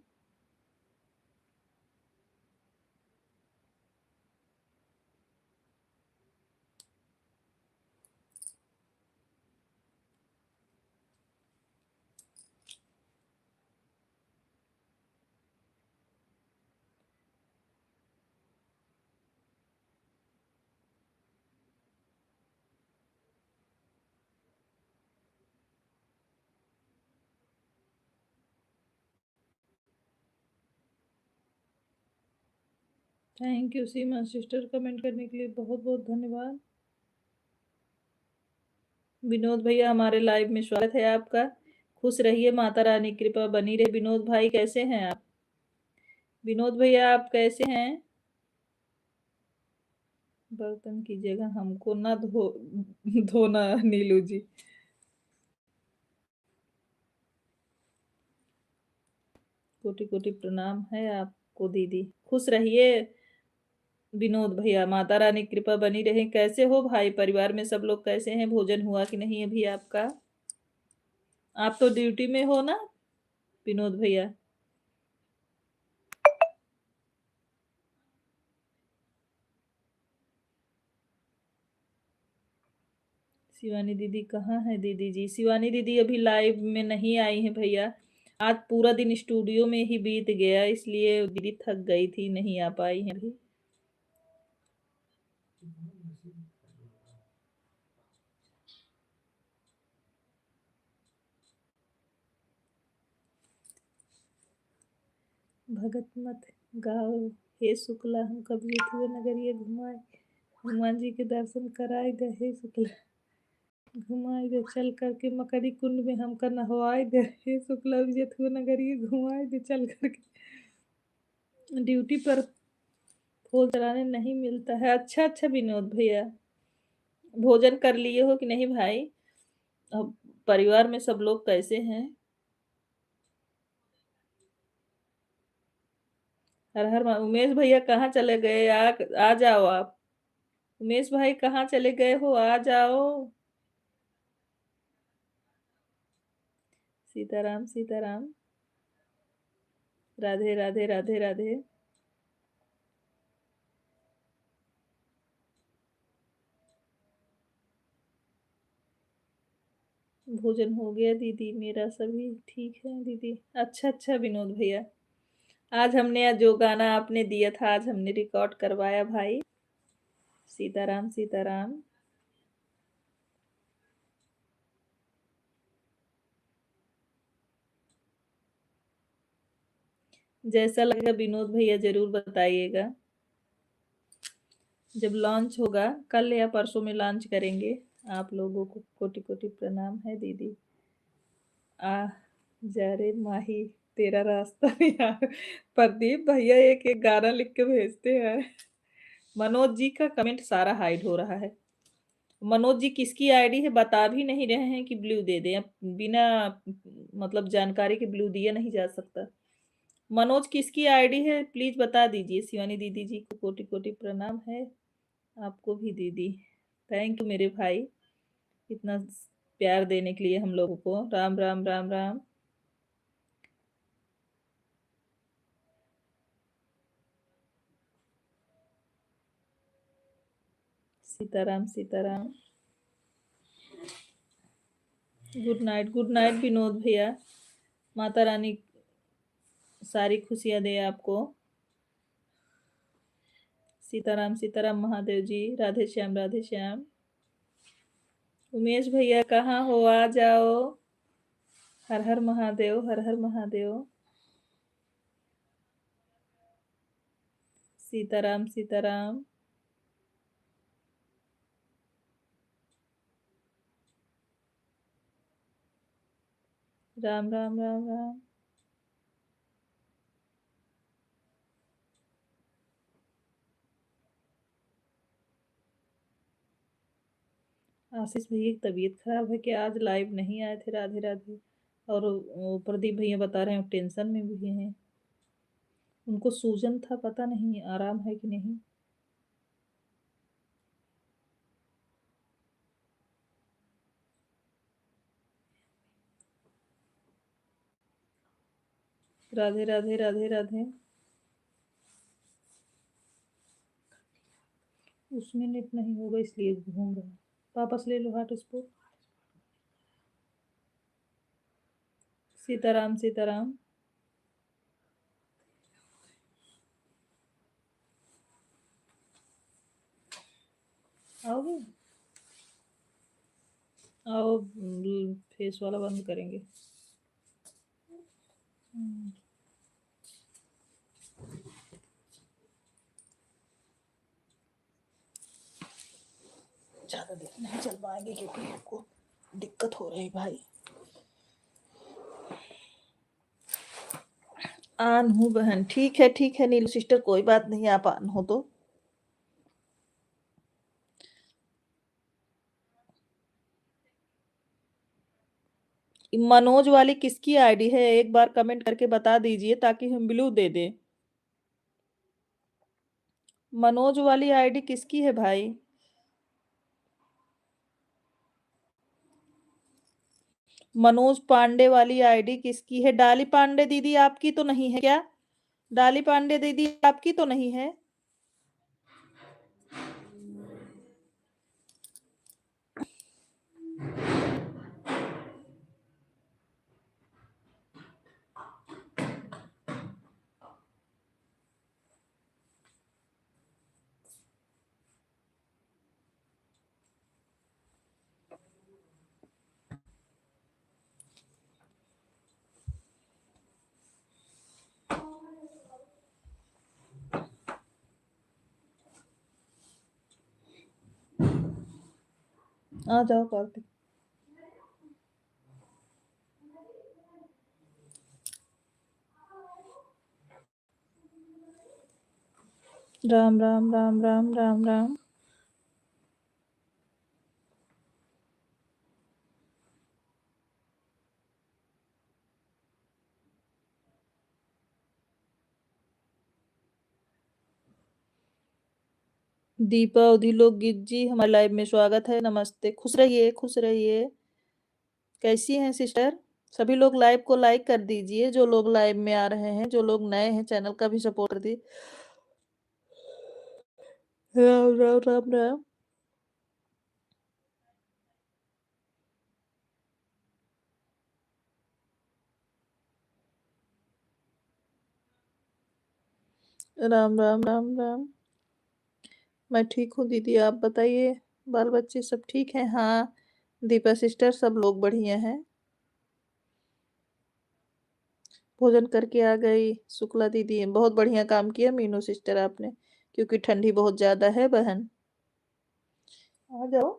Thank you Seema sister, comment करने के लिए बहुत बहुत धन्यवाद। विनोद भैया हमारे लाइव में स्वागत है आपका। खुश रहिए, माता रानी की कृपा बनी रहे। विनोद भाई कैसे हैं आप? विनोद भैया आप कैसे हैं? बर्तन की जगह हमको ना धोना नीलू जी। कोटि कोटि प्रणाम है आपको दीदी। खुश रहिए विनोद भैया, माता रानी की कृपा बनी रहे। कैसे हो भाई, परिवार में सब लोग कैसे हैं? भोजन हुआ कि नहीं अभी आपका? आप तो ड्यूटी में हो ना विनोद भैया? शिवानी दीदी कहाँ है दीदी जी? शिवानी दीदी अभी लाइव में नहीं आई हैं भैया। आज पूरा दिन स्टूडियो में ही बीत गया, इसलिए दीदी थक गई थी, नहीं आ पाई हैं अभी। भगत मत गाओ हे शुक्ला, हम कभी थे नगरिया घुमाए। हनुमान जी के दर्शन कराए दे हे शुक्ला। घुमाए दे चल करके मकरी कुंड में हमका नहवाए दे हे शुक्ला। विजय नगरिया घुमाए दे चल करके। ड्यूटी पर फोन चलाने नहीं मिलता है। अच्छा अच्छा विनोद भैया, भोजन कर लिए हो कि नहीं भाई? अब परिवार में सब लोग कैसे हैं? हर हर उमेश भैया कहाँ चले गए? आ जाओ आप। उमेश भाई कहाँ चले गए हो? आ जाओ। सीताराम सीताराम। राधे राधे राधे राधे। भोजन हो गया दीदी मेरा, सभी ठीक है दीदी। अच्छा अच्छा विनोद भैया, आज हमने जो गाना आपने दिया था आज हमने रिकॉर्ड करवाया भाई। सीताराम सीताराम। जैसा लगेगा विनोद भैया जरूर बताइएगा। जब लॉन्च होगा कल या परसों में लॉन्च करेंगे। आप लोगों को कोटि कोटि प्रणाम है दीदी। आ जा रे माही, तेरा रास्ता यार। प्रदीप भैया एक एक गाना लिख के भेजते हैं। मनोज जी का कमेंट सारा हाइड हो रहा है। मनोज जी किसकी आईडी है बता भी नहीं रहे हैं कि ब्लू दे दें। अब बिना मतलब जानकारी के ब्लू दिया नहीं जा सकता। मनोज किसकी आईडी है प्लीज बता दीजिए। शिवानी दीदी जी को कोटि कोटि प्रणाम है। आपको भी दीदी। थैंक यू मेरे भाई इतना प्यार देने के लिए हम लोगों को। राम राम राम राम। सीताराम सीताराम। गुड नाइट विनोद भैया। माता रानी सारी खुशियां दे आपको। सीताराम सीताराम महादेव जी। राधे श्याम राधे श्याम। उमेश भैया कहाँ हो आ जाओ। हर हर महादेव हर हर महादेव। सीताराम सीताराम। राम राम राम राम। आशीष भैया की तबीयत खराब है कि आज लाइव नहीं आए थे। राधे राधे। और वो प्रदीप भैया बता रहे हैं टेंशन में भी हैं। उनको सूजन था पता नहीं आराम है कि नहीं। राधे राधे राधे राधे। उसमें नेट नहीं होगा इसलिए घूम रहा है। वापस ले लो हॉटस्पॉट। सीताराम सीताराम। आओगे। आओ फेस वाला बंद करेंगे। ज़्यादा देर नहीं चल पाएंगे क्योंकि आपको दिक्कत हो रही भाई। आन हूँ बहन। ठीक है नीलू सिस्टर कोई बात नहीं आप आन हो तो। मनोज वाली किसकी आईडी है एक बार कमेंट करके बता दीजिए ताकि हम ब्लू दे दें। मनोज वाली आईडी किसकी है भाई। मनोज पांडे वाली आईडी किसकी है। डाली पांडे दीदी आपकी तो नहीं है क्या। डाली पांडे दीदी आपकी तो नहीं है। आ जाओ कार्तिक। राम राम राम राम राम राम। दीपा उधिलोक जी हमारे लाइव में स्वागत है। नमस्ते खुश रहिए खुश रहिए। कैसी हैं सिस्टर। सभी लोग लाइव को लाइक कर दीजिए जो लोग लाइव में आ रहे हैं। जो लोग नए हैं चैनल का भी सपोर्ट कर दी। राम राम राम राम। राम राम राम राम। मैं ठीक हूँ दीदी आप बताइए। बाल बच्चे सब ठीक हैं। हाँ दीपा सिस्टर सब लोग बढ़िया हैं। भोजन करके आ गई शुक्ला दीदी। बहुत बढ़िया काम किया मीनू सिस्टर आपने क्योंकि ठंडी बहुत ज्यादा है बहन। आ जाओ।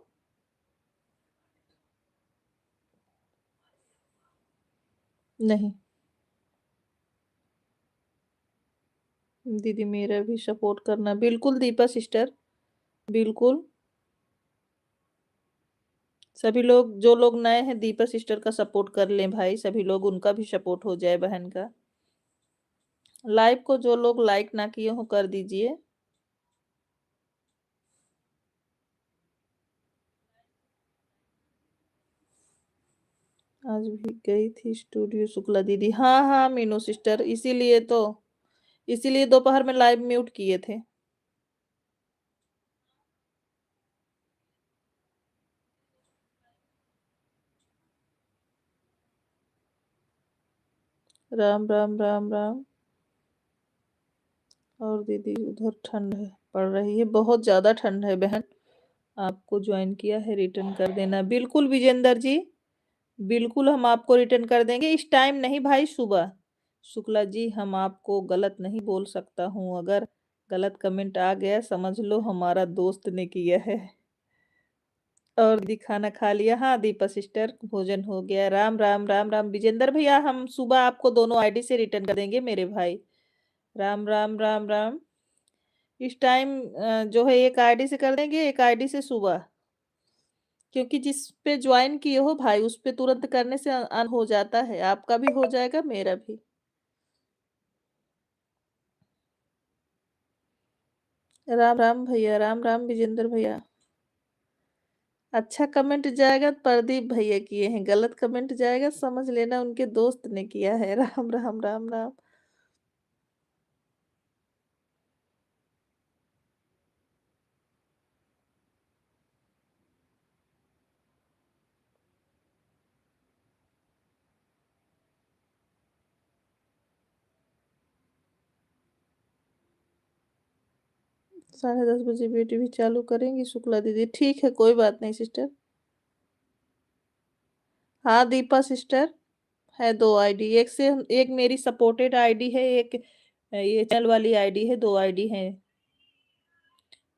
नहीं दीदी मेरा भी सपोर्ट करना बिल्कुल दीपा सिस्टर बिल्कुल। सभी लोग, जो लोग नए हैं, दीपा सिस्टर का सपोर्ट कर लें भाई, सभी लोग, उनका भी सपोर्ट हो जाए बहन का। लाइव को जो लोग लाइक ना किए हो कर दीजिए। आज भी गई थी स्टूडियो शुक्ला दीदी। हाँ हाँ मीनू सिस्टर, इसीलिए दोपहर में लाइव म्यूट किए थे। राम राम राम राम। और दीदी उधर ठंड है, पड़ रही है, बहुत ज्यादा ठंड है बहन। आपको ज्वाइन किया है, रिटर्न कर देना। बिल्कुल विजेंदर जी, बिल्कुल हम आपको रिटर्न कर देंगे। इस टाइम नहीं भाई, सुबह। शुक्ला जी, हम आपको गलत नहीं बोल सकता हूँ, अगर गलत कमेंट आ गया समझ लो हमारा दोस्त ने किया है। और दीदी खाना खा लिया? हाँ दीपा सिस्टर, भोजन हो गया। राम राम राम राम विजेंदर भैया, हम सुबह आपको दोनों आईडी से रिटर्न कर देंगे मेरे भाई। राम राम राम राम। इस टाइम जो है एक आईडी से कर देंगे, एक आईडी से सुबह, क्योंकि जिस पे ज्वाइन किए हो भाई उस पे तुरंत करने से अन हो जाता है, आपका भी हो जाएगा मेरा भी। राम राम भैया, राम राम विजेंद्र भैया। अच्छा कमेंट जाएगा प्रदीप भैया किए हैं, गलत कमेंट जाएगा समझ लेना उनके दोस्त ने किया है। राम राम राम राम। 10:30 बजे बेटी भी चालू करेंगी शुक्ला दीदी? ठीक है, कोई बात नहीं सिस्टर। हाँ दीपा सिस्टर, है दो आईडी, एक मेरी सपोर्टेड आईडी है, एक ये चैनल वाली आईडी है, दो आईडी है।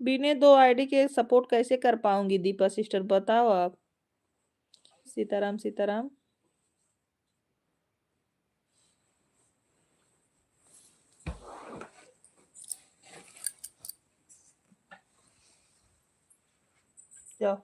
बिना दो आईडी के सपोर्ट कैसे कर पाऊंगी दीपा सिस्टर, बताओ आप। सीताराम सीताराम। जाओ।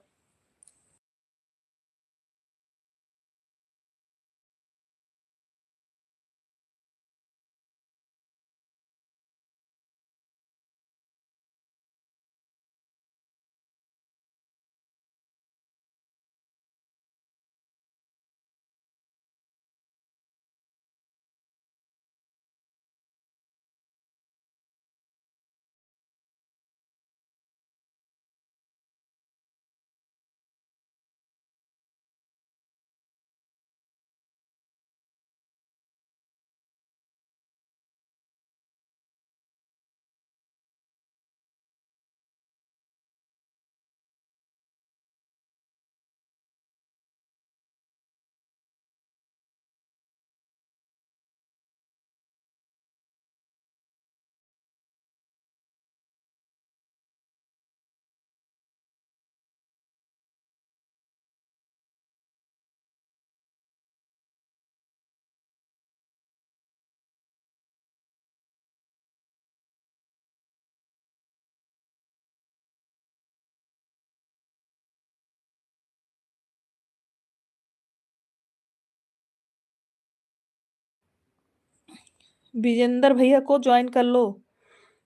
विजेंद्र भैया को ज्वाइन कर लो।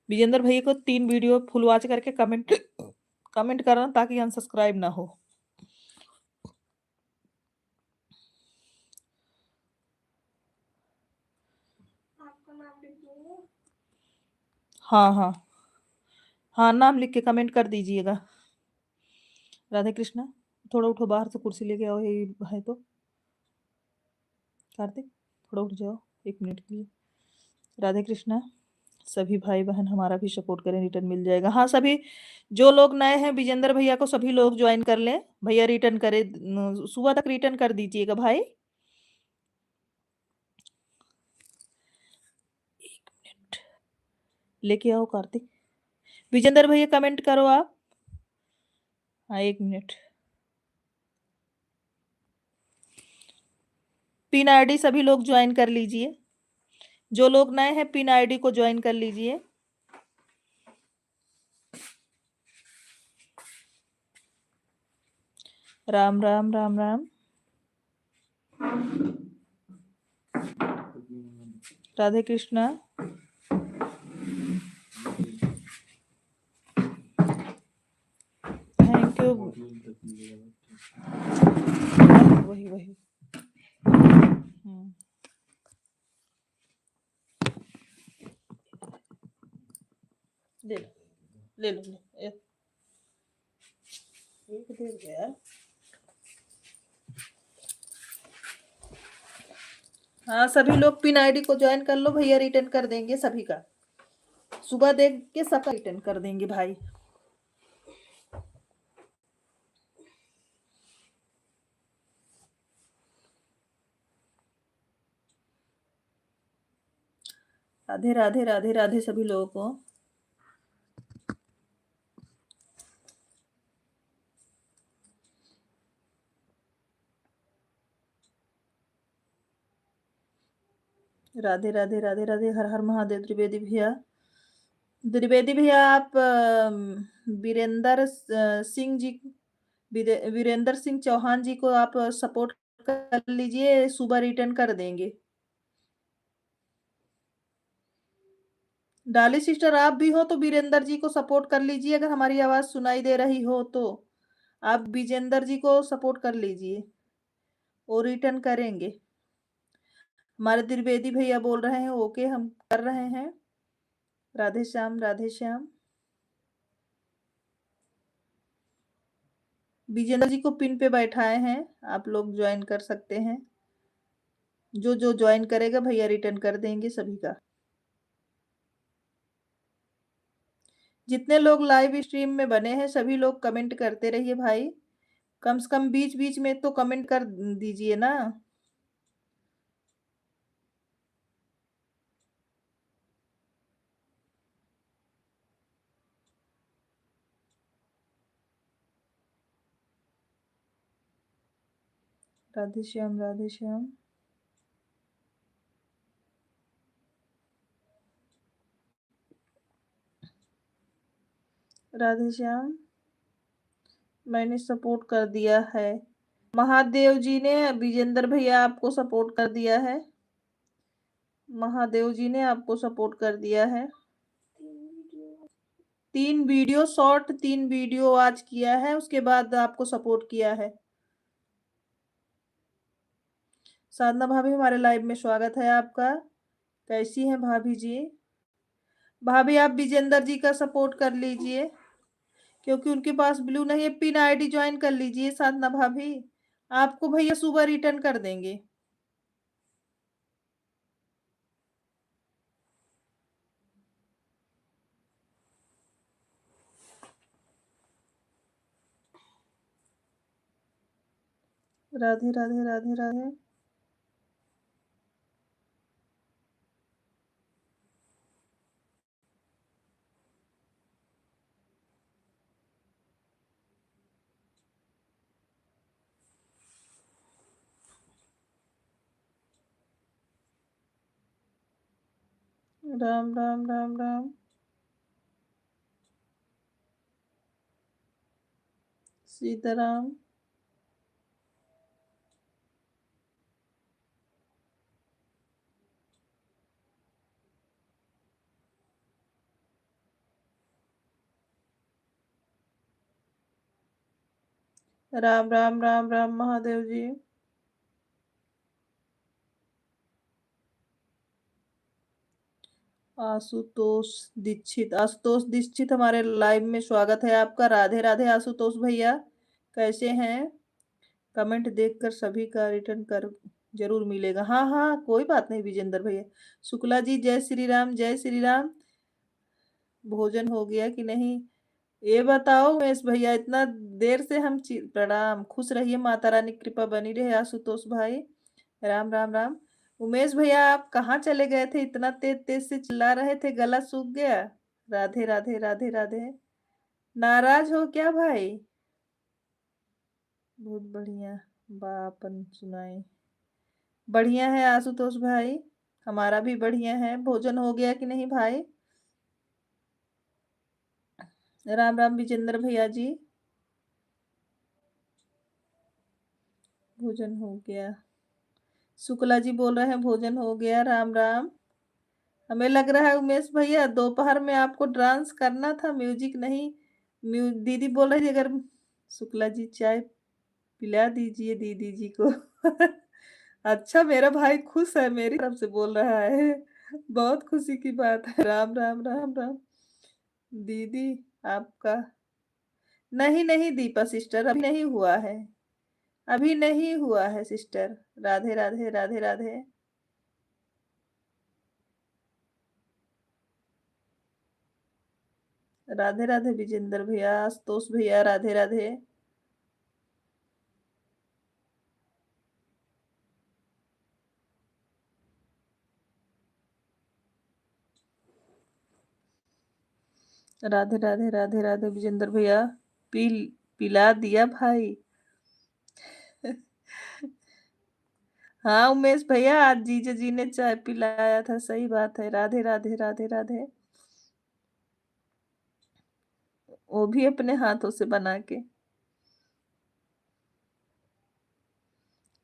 विजेंद्र भैया को 3 वीडियो फुल वॉच करके कमेंट कमेंट करना ताकि अनसब्सक्राइब ना हो। हाँ हाँ हाँ, नाम लिख के कमेंट कर दीजिएगा। राधे कृष्णा, थोड़ा उठो, बाहर से कुर्सी लेके आओ, ये है तो। कार्तिक, थोड़ा उठ जाओ 1 मिनट के लिए। राधे कृष्णा। सभी भाई बहन हमारा भी सपोर्ट करें, रिटर्न मिल जाएगा। हाँ, सभी जो लोग नए हैं विजेंद्र भैया को सभी लोग ज्वाइन कर लें, भैया रिटर्न करे, सुबह तक रिटर्न कर दीजिएगा भाई। 1 मिनट लेके आओ कार्तिक। विजेंद्र भैया कमेंट करो आप। हाँ 1 मिनट। पिन आईडी सभी लोग ज्वाइन कर लीजिए, जो लोग नए हैं पिन आईडी को ज्वाइन कर लीजिए। राम राम राम राम। राधे कृष्णा। Thank you. वही वही। ले लो ले लो ले। एक दे गया। हाँ, सभी लोग पिन आईडी को ज्वाइन कर लो भैया, रिटर्न कर देंगे सभी का। सुबह देख के सबका रिटर्न कर देंगे भाई। राधे राधे राधे राधे सभी लोगों को। राधे राधे राधे राधे। हर हर महादेव। त्रिवेदी भैया, त्रिवेदी भैया आप वीरेंद्र सिंह जी, वीरेंद्र सिंह चौहान जी को आप सपोर्ट कर लीजिए, सुबह रिटर्न कर देंगे। डाली सिस्टर आप भी हो तो वीरेंद्र जी को सपोर्ट कर लीजिए, अगर हमारी आवाज सुनाई दे रही हो तो आप विजेंद्र जी को सपोर्ट कर लीजिए, वो रिटर्न करेंगे। हमारे त्रिवेदी भैया बोल रहे हैं ओके, हम कर रहे हैं। राधे श्याम राधे श्याम। विजेंद्र जी को पिन पे बैठाए हैं, आप लोग ज्वाइन कर सकते हैं। जो जो ज्वाइन करेगा भैया रिटर्न कर देंगे सभी का। जितने लोग लाइव स्ट्रीम में बने हैं सभी लोग कमेंट करते रहिए भाई, कम से कम बीच बीच में तो कमेंट कर दीजिए ना। राधे श्याम राधे श्याम। राधे श्याम। मैंने सपोर्ट कर दिया है। महादेव जी ने, विजेंद्र भैया आपको सपोर्ट कर दिया है। महादेव जी ने आपको सपोर्ट कर दिया है। 3 वीडियो शॉर्ट, 3 वीडियो आज किया है, उसके बाद आपको सपोर्ट किया है। साधना भाभी हमारे लाइव में स्वागत है आपका। कैसी हैं भाभी जी? भाभी आप विजेंद्र जी का सपोर्ट कर लीजिए, क्योंकि उनके पास ब्लू नहीं है। पिन आईडी ज्वाइन कर लीजिए साधना भाभी, आपको भैया सुबह रिटर्न कर देंगे। राधे राधे राधे राधे। राम राम राम राम। सीताराम। राम राम राम राम महादेव जी। आशुतोष दीक्षित, आशुतोष दीक्षित हमारे लाइव में स्वागत है आपका। राधे राधे आशुतोष भैया, कैसे हैं? कमेंट देखकर सभी का रिटर्न कर जरूर मिलेगा। हाँ हाँ कोई बात नहीं विजेंद्र भैया। शुक्ला जी जय श्री राम जय श्री राम। भोजन हो गया कि नहीं ये बताओ उमेश भैया, इतना देर से हम प्रणाम, खुश रहिए, माता रानी की कृपा बनी रहे। आशुतोष भाई राम राम राम। उमेश भैया आप कहाँ चले गए थे, इतना तेज तेज से चिल्ला रहे थे, गला सूख गया। राधे राधे राधे राधे। नाराज हो क्या भाई? बहुत बढ़िया। बापन सुनाई। बढ़िया है आशुतोष भाई, हमारा भी बढ़िया है। भोजन हो गया कि नहीं भाई? राम राम विजेंद्र भैया जी। भोजन हो गया। शुक्ला जी बोल रहे हैं भोजन हो गया, राम राम। हमें लग रहा है उमेश भैया दोपहर में आपको डांस करना था, म्यूजिक नहीं। दीदी बोल रही थी अगर शुक्ला जी चाय पिला दीजिए दीदी जी को। अच्छा, मेरा भाई खुश है, मेरी तरफ से बोल रहा है। बहुत खुशी की बात है। राम राम राम राम। दीदी आपका नहीं नहीं दीपा सिस्टर, अभी नहीं हुआ है। अभी नहीं हुआ है सिस्टर। राधे राधे राधे राधे। राधे राधे विजेंद्र भैया, आशुतोष भैया, राधे राधे। राधे राधे राधे राधे विजेंद्र भैया। पी पिला दिया भाई। हाँ उमेश भैया, आज जीजा जी ने चाय पिलाया था, सही बात है। राधे राधे राधे राधे। वो भी अपने हाथों से बना के।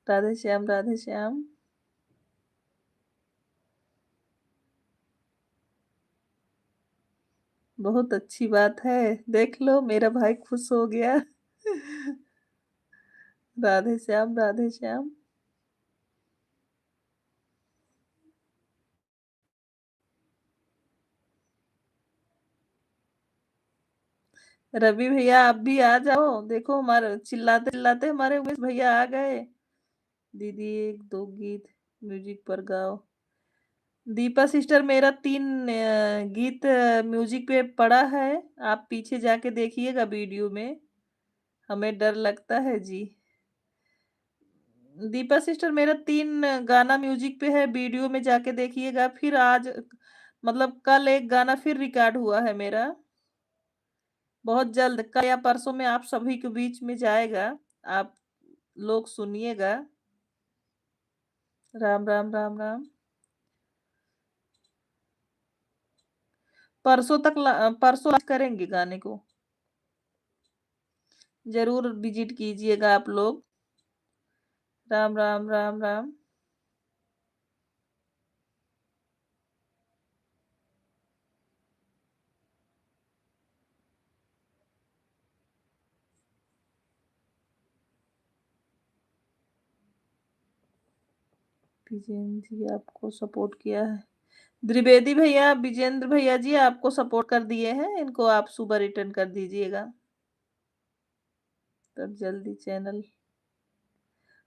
राधे श्याम राधे श्याम। बहुत अच्छी बात है। देख लो मेरा भाई खुश हो गया। राधे श्याम राधे श्याम। रवि भैया आप भी आ जाओ, देखो हमारे चिल्लाते चिल्लाते हमारे उमेश भैया आ गए। दीदी एक दो गीत म्यूजिक पर गाओ। दीपा सिस्टर मेरा 3 गीत म्यूजिक पे पड़ा है। आप पीछे जाके देखिएगा वीडियो में। हमें डर लगता है जी। दीपा सिस्टर मेरा 3 गाना म्यूजिक पे है, वीडियो में जाके देखिएगा। फिर आज मतलब कल एक गाना फिर रिकॉर्ड हुआ है मेरा। बहुत जल्द कल या परसों में आप सभी के बीच में जाएगा। आप लोग सुनिएगा। राम राम राम राम। परसों करेंगे गाने को। जरूर विजिट कीजिएगा आप लोग। राम राम राम राम। विजेंद्र जी आपको सपोर्ट किया है। द्विवेदी भैया, विजेंद्र भैया जी आपको सपोर्ट कर दिए हैं, इनको आप सुबह रिटर्न कर दीजिएगा। तब जल्दी चैनल।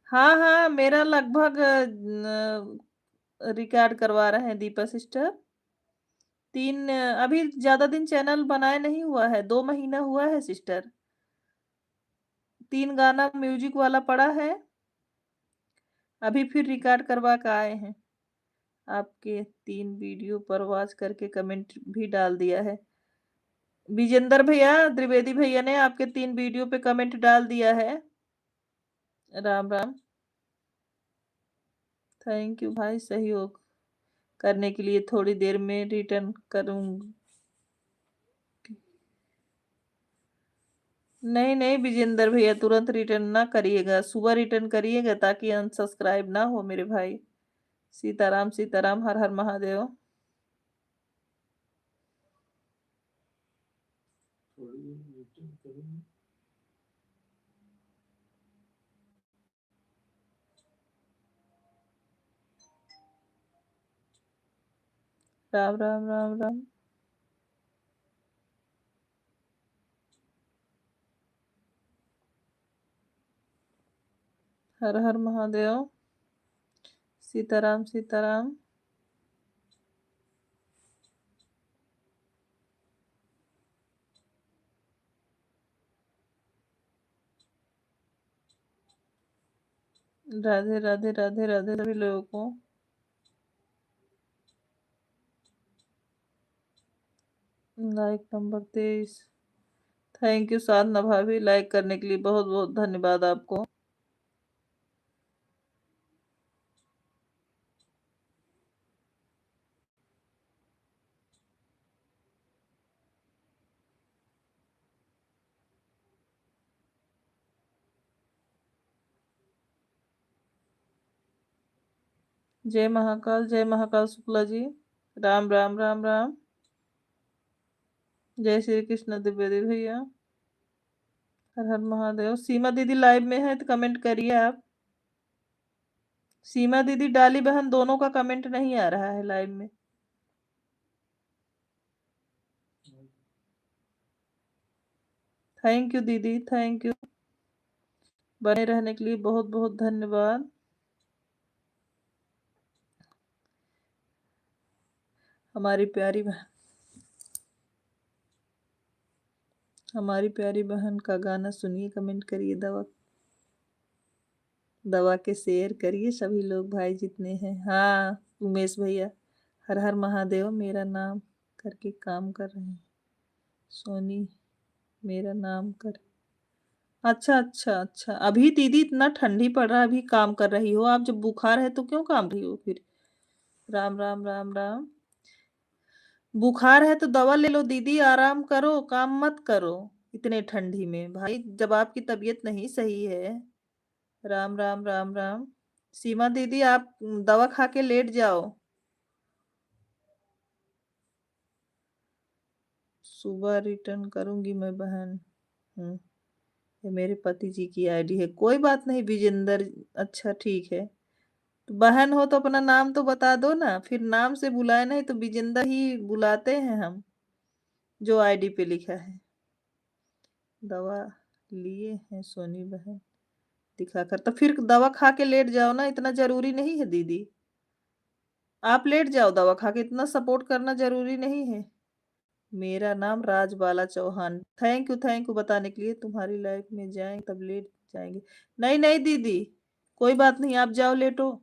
हाँ हाँ, मेरा लगभग रिकॉर्ड करवा रहे हैं दीपा सिस्टर। 3 अभी ज्यादा दिन चैनल बनाए नहीं हुआ है, 2 महीना हुआ है सिस्टर। 3 गाना म्यूजिक वाला पड़ा है। अभी फिर रिकॉर्ड करवा के आए हैं। आपके 3 वीडियो पर वॉच करके कमेंट भी डाल दिया है। विजेंद्र भैया, त्रिवेदी भैया ने आपके 3 वीडियो पे कमेंट डाल दिया है। राम राम। थैंक यू भाई, सहयोग करने के लिए। थोड़ी देर में रिटर्न करूंगी। नहीं नहीं विजेंद्र भैया, तुरंत रिटर्न ना करिएगा, सुबह रिटर्न करिएगा ताकि अनसब्सक्राइब ना हो मेरे भाई। सीताराम सीताराम, हर हर महादेव। थोड़ी मीटिंग करूँ। राम राम राम राम। हर हर महादेव। सीताराम सीताराम। राधे राधे राधे राधे सभी लोगों को। Like number 23। थैंक यू साधना भाभी, लाइक करने के लिए बहुत बहुत धन्यवाद आपको। जय महाकाल शुक्ला जी। राम राम राम राम। जय श्री कृष्ण द्विवेदी भैया। हर हर महादेव। सीमा दीदी लाइव में है तो कमेंट करिए आप। सीमा दीदी डाली बहन दोनों का कमेंट नहीं आ रहा है लाइव में। थैंक यू दीदी, थैंक यू। बने रहने के लिए बहुत बहुत धन्यवाद। हमारी प्यारी बहन, हमारी प्यारी बहन का गाना सुनिए, कमेंट करिए, दवा दवा के शेयर करिए सभी लोग भाई जितने हैं। हाँ उमेश भैया, हर हर महादेव मेरा नाम करके काम कर रहे हैं। सोनी मेरा नाम कर। अच्छा अच्छा अच्छा, अभी दीदी इतना ठंडी पड़ रहा है, अभी काम कर रही हो आप? जब बुखार है तो क्यों काम रही हो फिर? राम राम राम राम। बुखार है तो दवा ले लो दीदी, आराम करो, काम मत करो इतने ठंडी में भाई, जब आपकी तबीयत नहीं सही है। राम राम राम राम। सीमा दीदी आप दवा खा के लेट जाओ। सुबह रिटर्न करूंगी मैं बहन। ये मेरे पति जी की आईडी है, कोई बात नहीं विजेंदर। अच्छा ठीक है, तो बहन हो तो अपना नाम तो बता दो ना, फिर नाम से बुलाए नहीं तो विजेंदर ही बुलाते हैं हम, जो आईडी पे लिखा है। दवा लिए हैं सोनी बहन दिखाकर, तो फिर दवा खा के लेट जाओ ना, इतना जरूरी नहीं है दीदी। आप लेट जाओ दवा खा के, इतना सपोर्ट करना जरूरी नहीं है। मेरा नाम राजबाला चौहान। थैंक यू बताने के लिए। तुम्हारी लाइफ में जाएं तब लेट जाएंगे। नहीं नहीं दीदी, कोई बात नहीं, आप जाओ लेटो।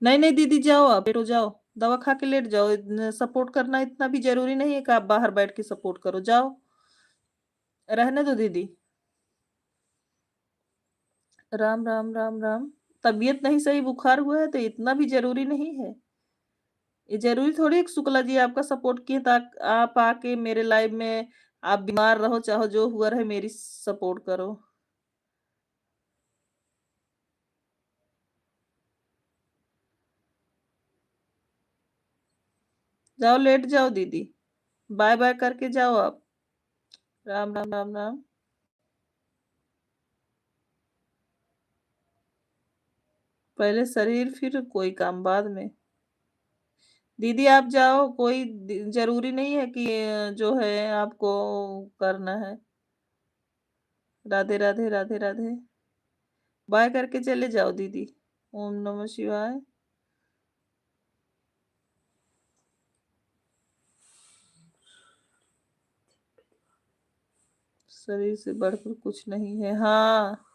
नहीं नहीं दीदी जाओ, आप लेटो जाओ, दवा खा के लेट जाओ। सपोर्ट करना इतना भी जरूरी नहीं है कि आप बाहर बैठ के सपोर्ट करो, जाओ। रहने दो दीदी। राम राम राम राम। तबीयत नहीं सही, बुखार हुआ है तो इतना भी जरूरी नहीं है। ये जरूरी थोड़ी है कि शुक्ला जी आपका सपोर्ट किए ताकि आप आके मेरे लाइव में आप बीमार रहो चाहो जो हुआ रहे, मेरी सपोर्ट करो। जाओ लेट जाओ दीदी, बाय बाय करके जाओ आप। राम राम राम राम। पहले शरीर फिर कोई काम बाद में। दीदी आप जाओ, कोई जरूरी नहीं है कि जो है आपको करना है। राधे राधे राधे राधे। बाय करके चले जाओ दीदी। ओम नमः शिवाय। शरीर से बढ़कर कुछ नहीं है। हाँ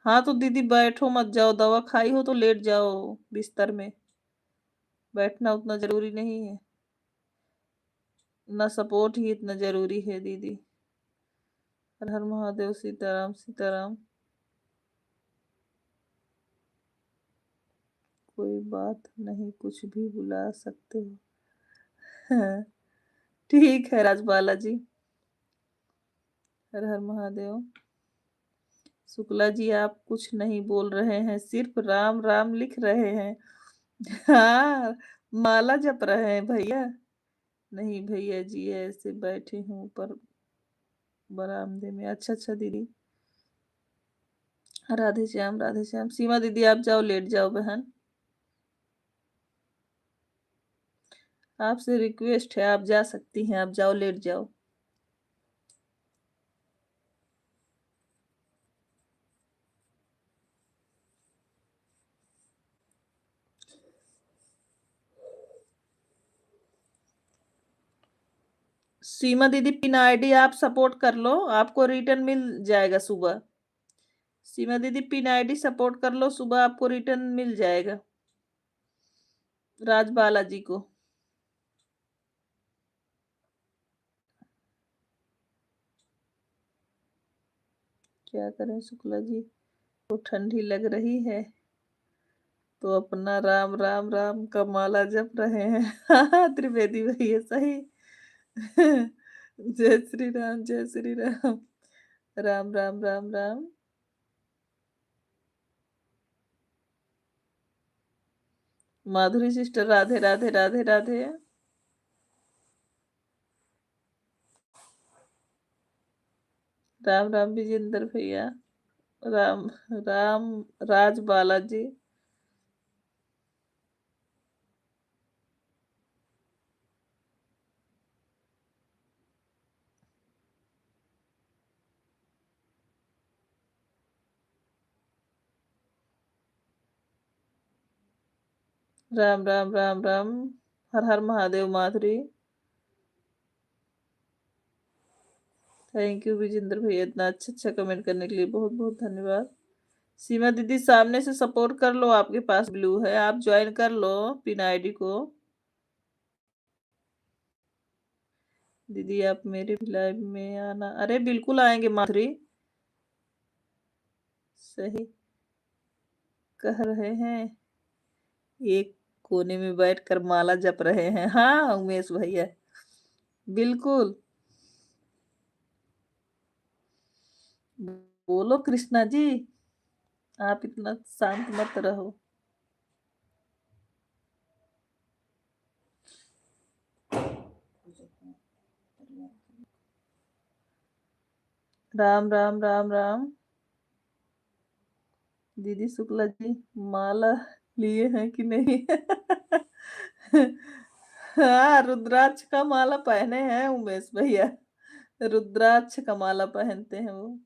हाँ, तो दीदी बैठो मत, जाओ दवा खाई हो तो लेट जाओ बिस्तर में। बैठना उतना जरूरी नहीं है, ना सपोर्ट ही इतना जरूरी है दीदी। हर हर महादेव। सीताराम सीताराम। कोई बात नहीं, कुछ भी बुला सकते हो। हाँ, ठीक है राजबाला जी। हर हर महादेव। शुक्ला जी आप कुछ नहीं बोल रहे हैं, सिर्फ राम राम लिख रहे हैं। हाँ, माला जप रहे हैं भैया। नहीं भैया जी, ऐसे बैठे हूँ ऊपर बरामदे में। अच्छा अच्छा दीदी। राधे श्याम राधे श्याम। सीमा दीदी आप जाओ लेट जाओ बहन, आपसे रिक्वेस्ट है, आप जा सकती हैं, आप जाओ लेट जाओ। सीमा दीदी पिन आईडी आप सपोर्ट कर लो, आपको रिटर्न मिल जाएगा सुबह। सीमा दीदी पिन आईडी सपोर्ट कर लो, सुबह आपको रिटर्न मिल जाएगा राजबाला जी को। क्या करें शुक्ला जी, तो ठंडी लग रही है। तो अपना राम राम राम का माला जप रहे हैं। हाँ, त्रिवेदी भैया सही। जय श्री राम, जय श्री राम। राम राम राम राम। माधुरी सिस्टर राधे राधे राधे राधे। राम राम विजेंद्र भैया। राम राम राज बालाजी। राम राम राम राम। हर हर महादेव माधुरी। थैंक यू विजेंद्र भैया, इतना अच्छा अच्छा कमेंट करने के लिए बहुत बहुत धन्यवाद। सीमा दीदी सामने से सपोर्ट कर लो, आपके पास ब्लू है, आप ज्वाइन कर लो पिन आईडी को। दीदी आप मेरे भी लाइव में आना। अरे बिल्कुल आएंगे माधुरी, सही कह रहे हैं। एक कोने में बैठकर माला जप रहे हैं। हाँ उमेश भैया बिल्कुल। बोलो कृष्णा जी, आप इतना शांत मत रहो। राम राम राम राम। दीदी शुक्ला जी माला लिए हैं कि नहीं? हाँ रुद्राक्ष का माला पहने हैं उमेश भैया, रुद्राक्ष का माला पहनते हैं वो।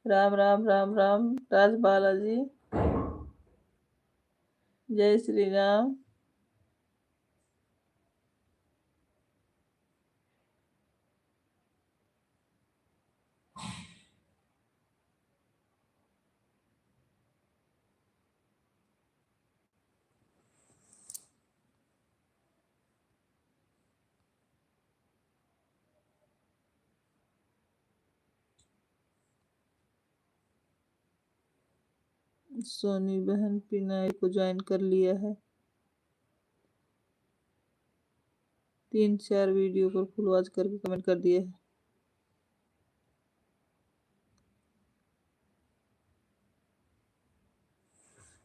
राम राम राम राम राज बालाजी। जय श्री राम। सोनी बहन पिनाई को ज्वाइन कर लिया है। 3-4 वीडियो पर फुल वॉच करके कमेंट कर दिया है।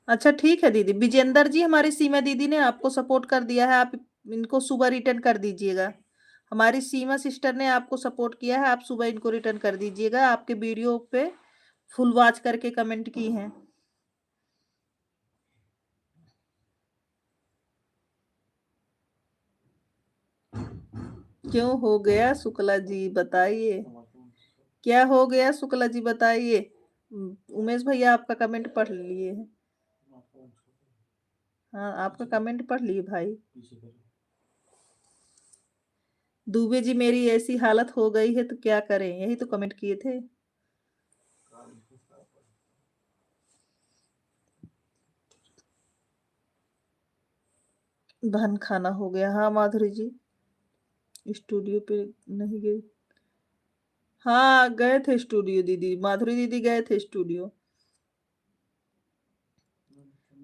अच्छा ठीक है दीदी। विजेंदर जी हमारी सीमा दीदी ने आपको सपोर्ट कर दिया है, आप इनको सुबह रिटर्न कर दीजिएगा। हमारी सीमा सिस्टर ने आपको सपोर्ट किया है, आप सुबह इनको रिटर्न कर दीजिएगा। आपके वीडियो पे फुल वॉच करके कमेंट की हैं। क्यों हो गया शुक्ला जी बताइए, क्या हो गया शुक्ला जी बताइए। उमेश भैया आपका कमेंट पढ़ लिए हैं। हाँ आपका कमेंट पढ़ लिए भाई। दुबे जी मेरी ऐसी हालत हो गई है तो क्या करें, यही तो कमेंट किए थे। धन खाना हो गया। हाँ माधुरी जी स्टूडियो पे नहीं गई। हाँ गए थे स्टूडियो दीदी, माधुरी दीदी गए थे स्टूडियो।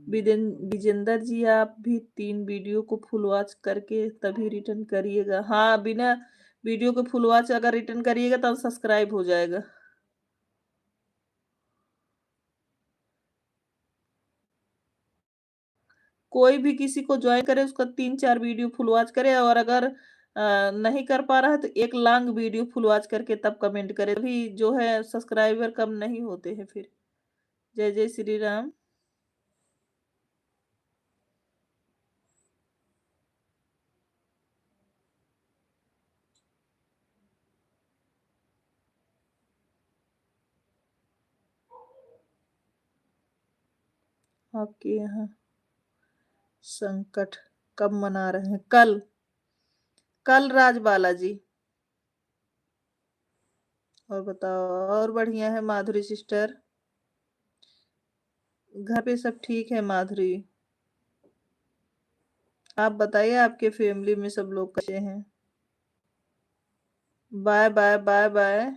विजेंदर जी आप भी 3 वीडियो को फुल वॉच करके तभी रिटर्न करिएगा। हाँ बिना वीडियो को फुल वॉच अगर रिटर्न करिएगा तब सब्सक्राइब हो जाएगा। कोई भी किसी को ज्वाइन करे उसका 3-4 वीडियो फुल वॉच करे, और अगर नहीं कर पा रहा है तो एक लॉन्ग वीडियो फुल वॉच करके तब कमेंट करे, तभी जो है सब्सक्राइबर कम नहीं होते हैं फिर। जय जय श्री राम। आपके यहाँ संकट कब मना रहे हैं? कल, कल राज बालाजी। और बताओ, और बढ़िया है माधुरी सिस्टर। घर पे सब ठीक है माधुरी। आप बताइए आपके फैमिली में सब लोग कैसे हैं। Bye bye bye bye.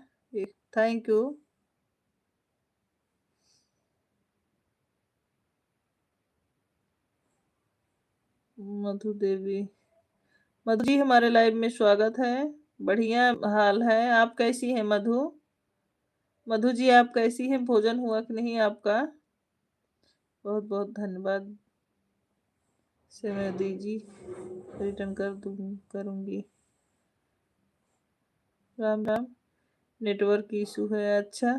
Thank you. Madhu Devi, Madhu ji हमारे लाइव में स्वागत है। बढ़िया हाल है। आप कैसी हैं मधु? मधु जी आप कैसी हैं? भोजन हुआ कि नहीं आपका? बहुत बहुत धन्यवाद। से मैं दीजिए रिटर्न करूंगी। राम राम। नेटवर्क इशू है। अच्छा,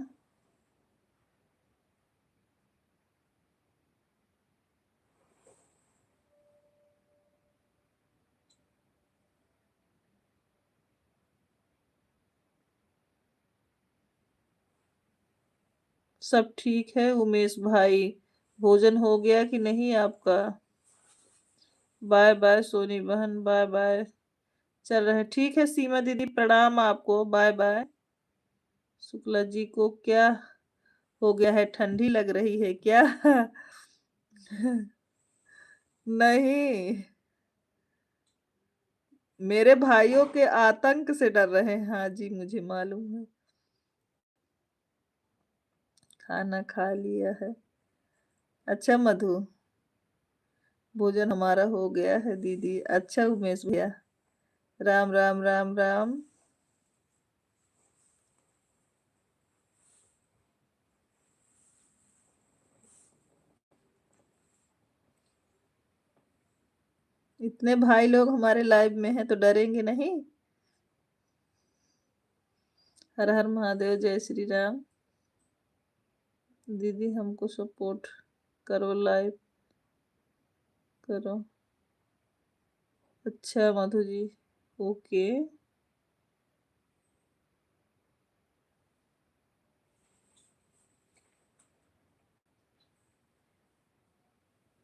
सब ठीक है। उमेश भाई, भोजन हो गया कि नहीं आपका? बाय बाय सोनी बहन, बाय बाय। चल रहे ठीक है। सीमा दीदी प्रणाम आपको, बाय बाय। शुक्ला जी को क्या हो गया है? ठंडी लग रही है क्या? नहीं, मेरे भाइयों के आतंक से डर रहे हैं। हाँ जी, मुझे मालूम है। खाना खा लिया है। अच्छा मधु, भोजन हमारा हो गया है दीदी। अच्छा उमेश भैया, राम राम राम राम। इतने भाई लोग हमारे लाइव में हैं तो डरेंगे नहीं। हर हर महादेव, जय श्री राम। दीदी हमको सपोर्ट करो, लाइव करो। अच्छा मधु जी, ओके।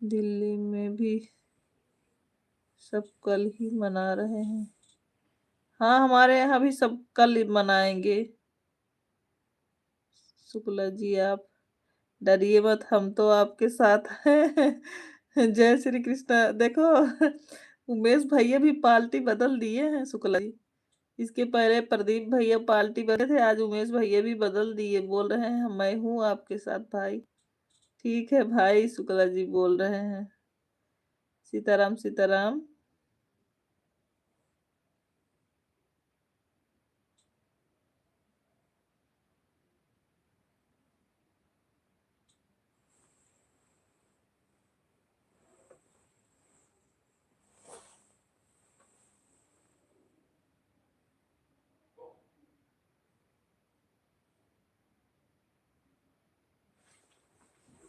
दिल्ली में भी सब कल ही मना रहे हैं। हाँ, हमारे यहाँ भी सब कल ही मनाएंगे। शुक्ला जी आप डरिए मत, हम तो आपके साथ हैं। जय श्री कृष्णा। देखो, उमेश भैया भी पार्टी बदल दिए हैं शुक्ला जी। इसके पहले प्रदीप भैया पार्टी बदले थे, आज उमेश भैया भी बदल दिए। बोल रहे हैं मैं हूँ आपके साथ भाई। ठीक है भाई, शुक्ला जी बोल रहे हैं। सीताराम सीताराम।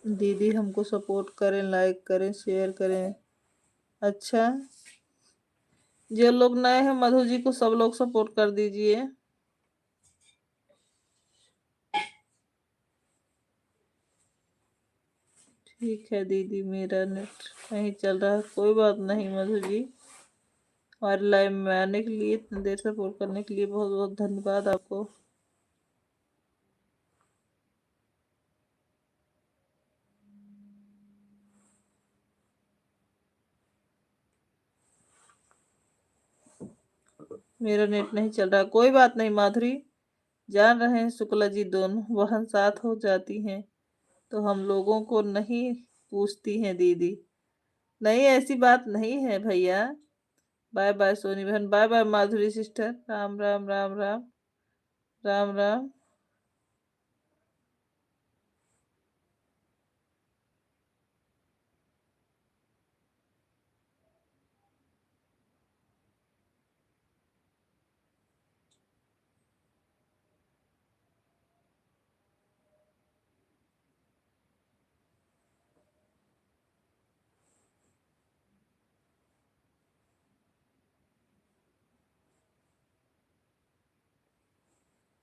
दीदी हमको सपोर्ट करें, लाइक करें, शेयर करें। अच्छा, जो लोग नए हैं मधु जी को सब लोग सपोर्ट कर दीजिए। ठीक है दीदी, मेरा नेट नहीं चल रहा, कोई बात नहीं मधु जी। हमारे लाइव में आने के लिए, इतनी देर सपोर्ट करने के लिए बहुत बहुत धन्यवाद आपको। मेरा नेट नहीं चल रहा, कोई बात नहीं माधुरी। जान रहे हैं शुक्ला जी दोनों बहन साथ हो जाती हैं तो हम लोगों को नहीं पूछती हैं दीदी। नहीं, ऐसी बात नहीं है भैया। बाय बाय सोनी बहन, बाय बाय माधुरी सिस्टर। राम राम राम राम। राम राम।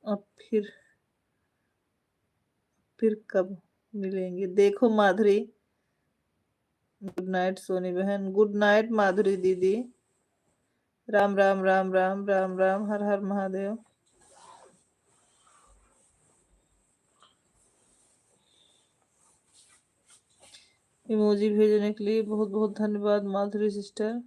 अब फिर कब मिलेंगे? देखो माधुरी, गुड नाइट सोनी बहन, गुड नाइट माधुरी दीदी। राम राम राम राम राम राम। हर हर महादेव। इमोजी भेजने के लिए बहुत बहुत धन्यवाद माधुरी सिस्टर।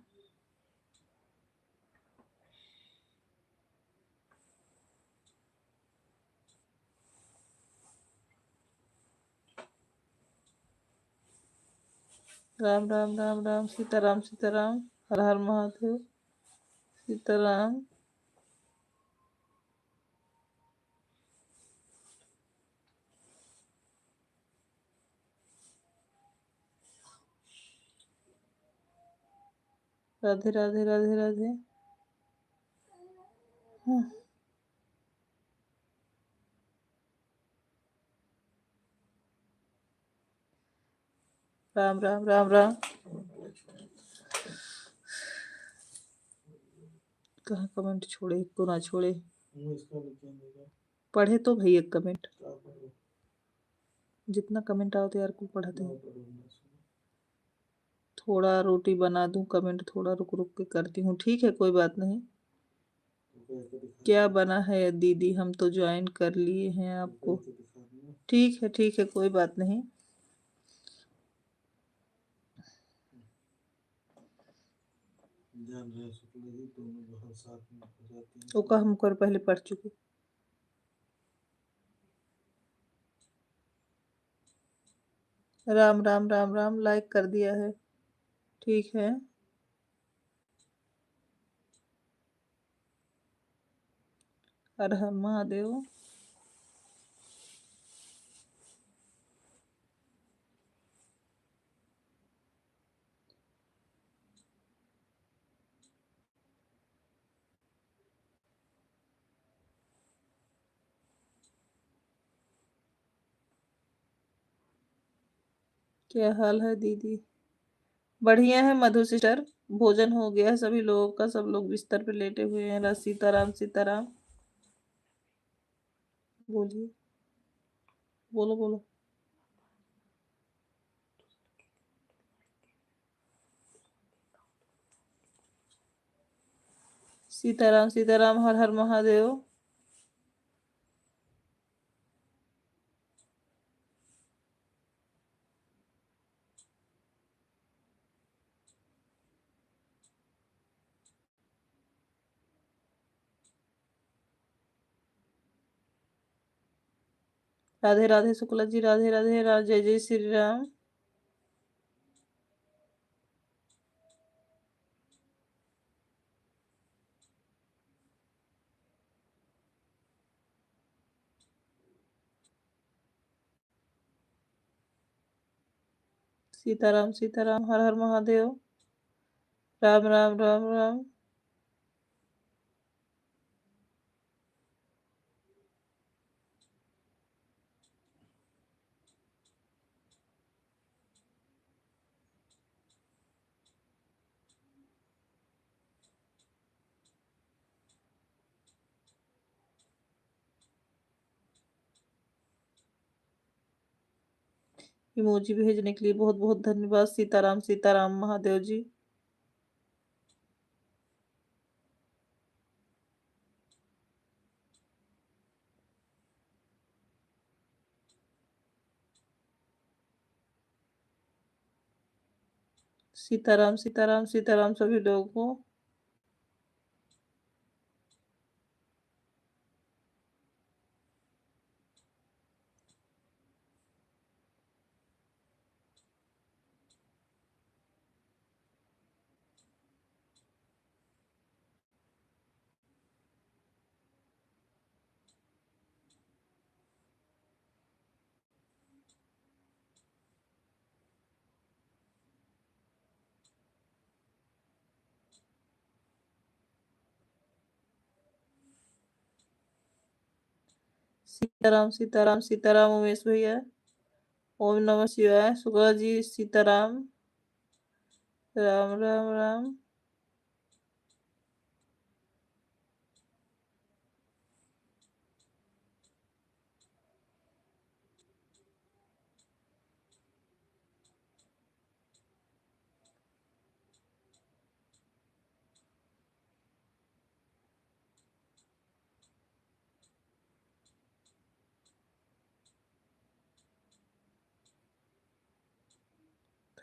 राम राम राम राम, सीताराम सीताराम, हर हर महादेव, सीताराम। राधे राधे राधे राधे। राम राम राम राम। कहाँ कमेंट छोड़े, एक को ना छोड़े। पढ़े तो भाई एक कमेंट, जितना कमेंट आओ तो यार को पढ़ाते हैं। थोड़ा रोटी बना दूं, कमेंट थोड़ा रुक रुक के करती हूँ, ठीक है कोई बात नहीं। क्या बना है दीदी, हम तो ज्वाइन कर लिए हैं आपको। ठीक है कोई बात नहीं। वो का हम कर पहले पढ़ चुके। राम राम राम राम, लाइक कर दिया है, ठीक है। हर हर महादेव। क्या हाल है दीदी? बढ़िया है मधु सिस्टर, भोजन हो गया है सभी लोगों का, सब लोग बिस्तर पे लेटे हुए हैं। सीताराम सीताराम। बोलिए, बोलो बोलो। सीताराम सीताराम, हर हर महादेव। राधे राधे शुक्ला जी, राधे राधे जय जय श्री राम। सीताराम सीताराम, हर हर महादेव। राम राम राम राम। इमोजी भेजने के लिए बहुत बहुत धन्यवाद सीताराम सीताराम महादेव जी। सीताराम सीताराम सीताराम सभी लोगों को। सीताराम सीताराम सीताराम उमेश भैया। ओम नमः शिवाय Shukla ji, Sitaram. Ram Ram Ram.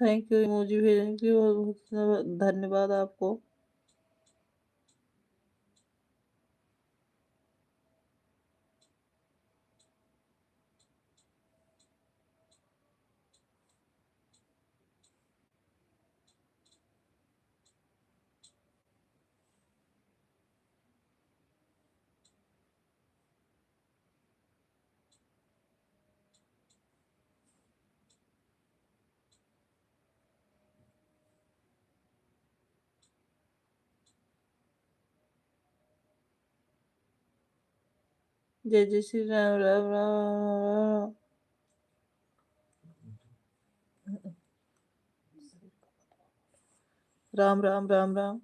Thank you emoji भेजने के लिए, बहुत धन्यवाद आपको। जय जय श्री राम राम राम राम राम राम राम।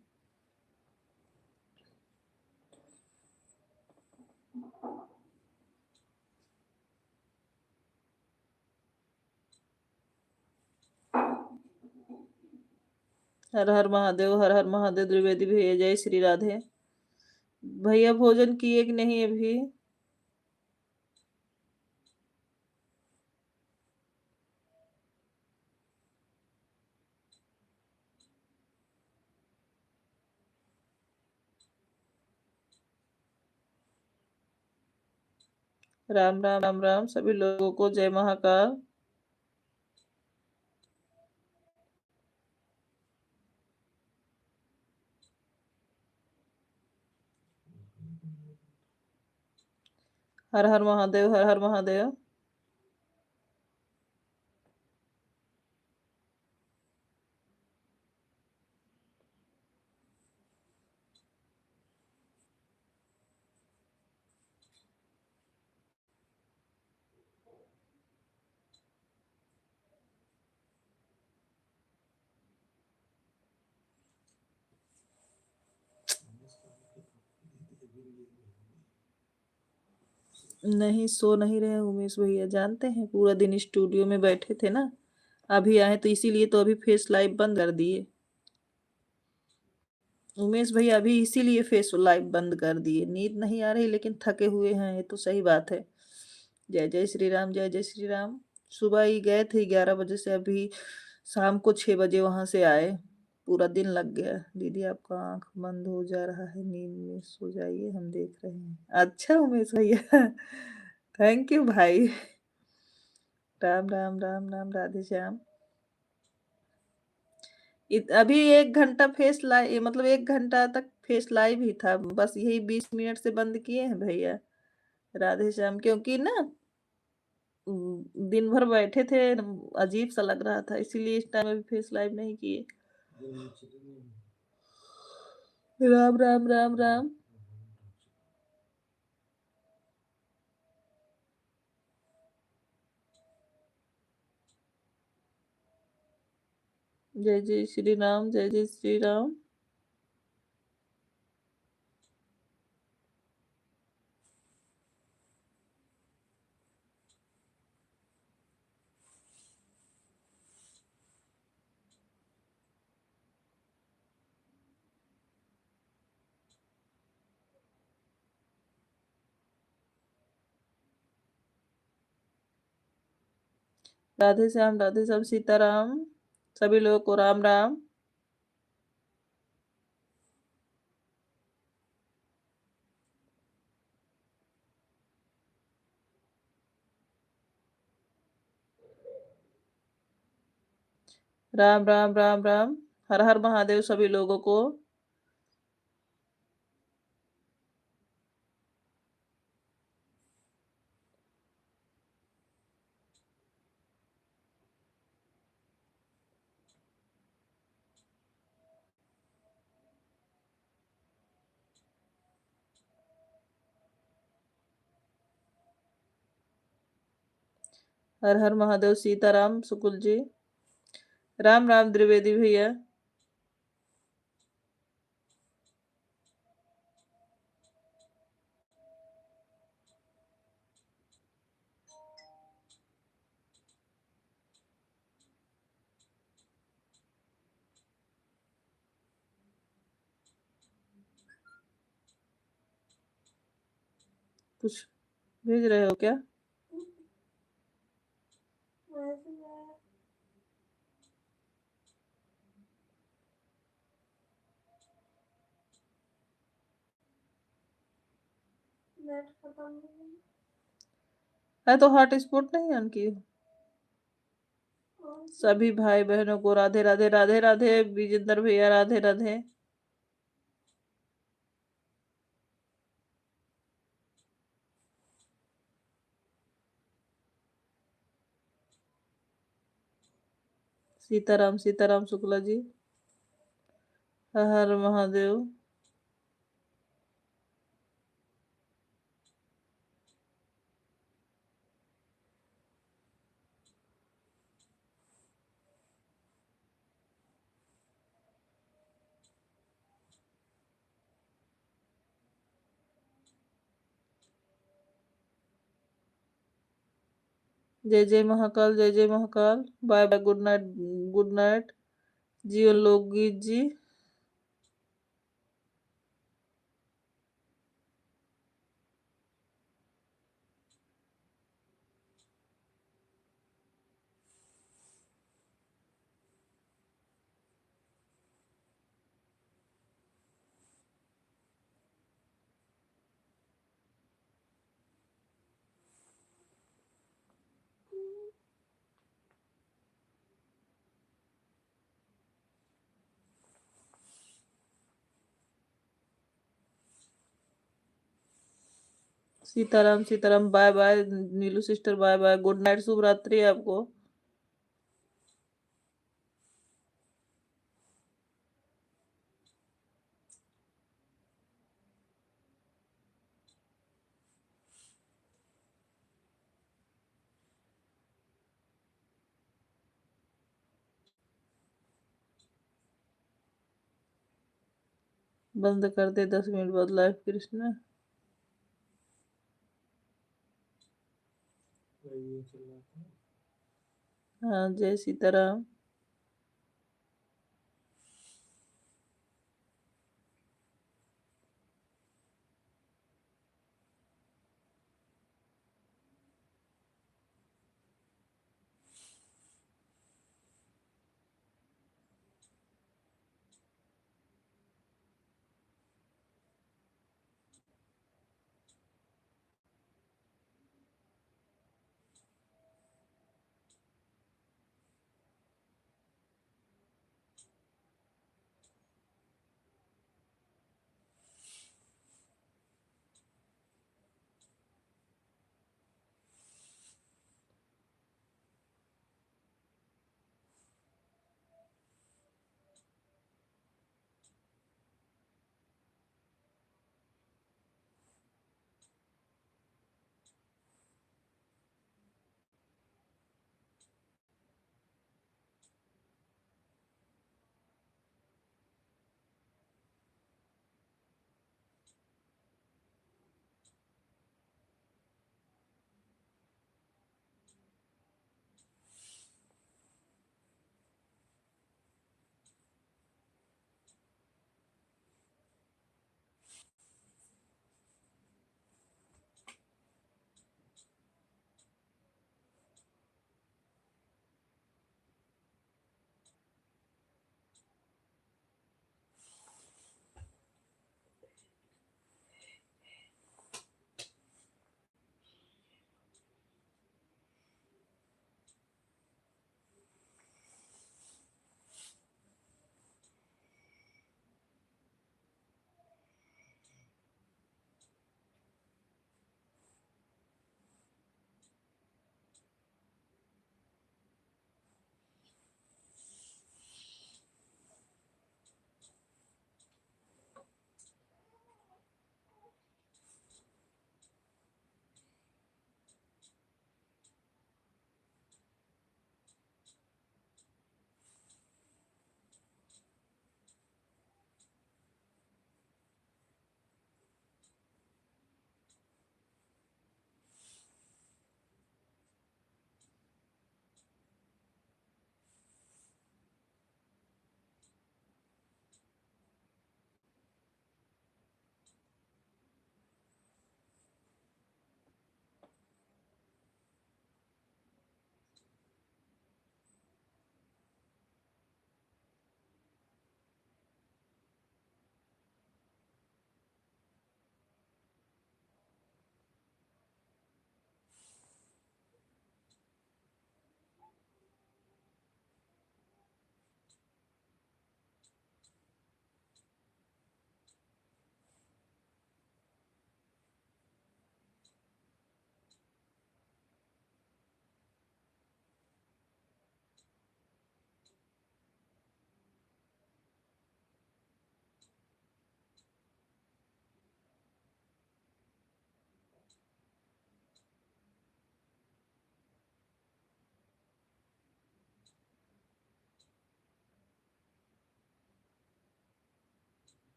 हर हर महादेव, हर हर महादेव। द्विवेदी भैया जय श्री राधे। भैया भोजन किए कि नहीं अभी? राम राम राम राम सभी लोगों को, जय महाकाल। हर हर महादेव, हर हर महादेव। नहीं, सो नहीं रहे उमेश भैया, जानते हैं पूरा दिन स्टूडियो में बैठे थे ना, अभी आए तो इसीलिए तो अभी फेस लाइव बंद कर दिए। उमेश भैया अभी इसीलिए फेस लाइव बंद कर दिए, नींद नहीं आ रही लेकिन थके हुए हैं, ये तो सही बात है। जय जय श्री राम, जय जय श्री राम। सुबह ही गए थे 11 बजे से, अभी शाम को 6 बजे वहां से आए, पूरा दिन लग गया। दीदी आपका आंख बंद हो जा रहा है, नींद में सो जाइए, हम देख रहे हैं। अच्छा उमेश भैया थैंक यू भाई। राम राम राम राम, राधे श्याम। अभी 1 घंटा फेस लाइव, मतलब 1 घंटा तक फेस लाइव ही था, बस यही 20 मिनट से बंद किए हैं भैया। राधे श्याम, क्योंकि ना दिन भर बैठे थे, अजीब सा लग रहा था, इसीलिए इस टाइम अभी फेस लाइव नहीं किए। राम राम राम राम। जय जय श्री राम, जय जय श्री राम। राधे श्याम, राधे श्याम, सीताराम। सभी लोगों को राम राम। राम राम राम राम। हर हर महादेव सभी लोगों को। हर हर महादेव, सीताराम, सुकुल जी। राम राम द्विवेदी भैया। कुछ भेज रहे हो क्या? नेट खत्म हो गया। है तो हॉटस्पॉट नहीं ऑन की। कौन सी? सभी भाई बहनों को राधे राधे राधे राधे। विजेंद्र भैया राधे राधे। सीताराम सीताराम शुक्ला जी। हर हर महादेव। जय जय महाकाल जय जय Mahakal. Bye bye good night. Good night Jeevan Lokgeet ji. Sitaram Sitaram. Bye bye Neelu sister. Bye bye good night शुभ रात्रि आपको। बंद कर दे 10 मिनट बाद लाइव कृष्ण। ये चल रहा था। हाँ जय सीताराम।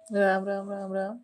राम राम राम राम।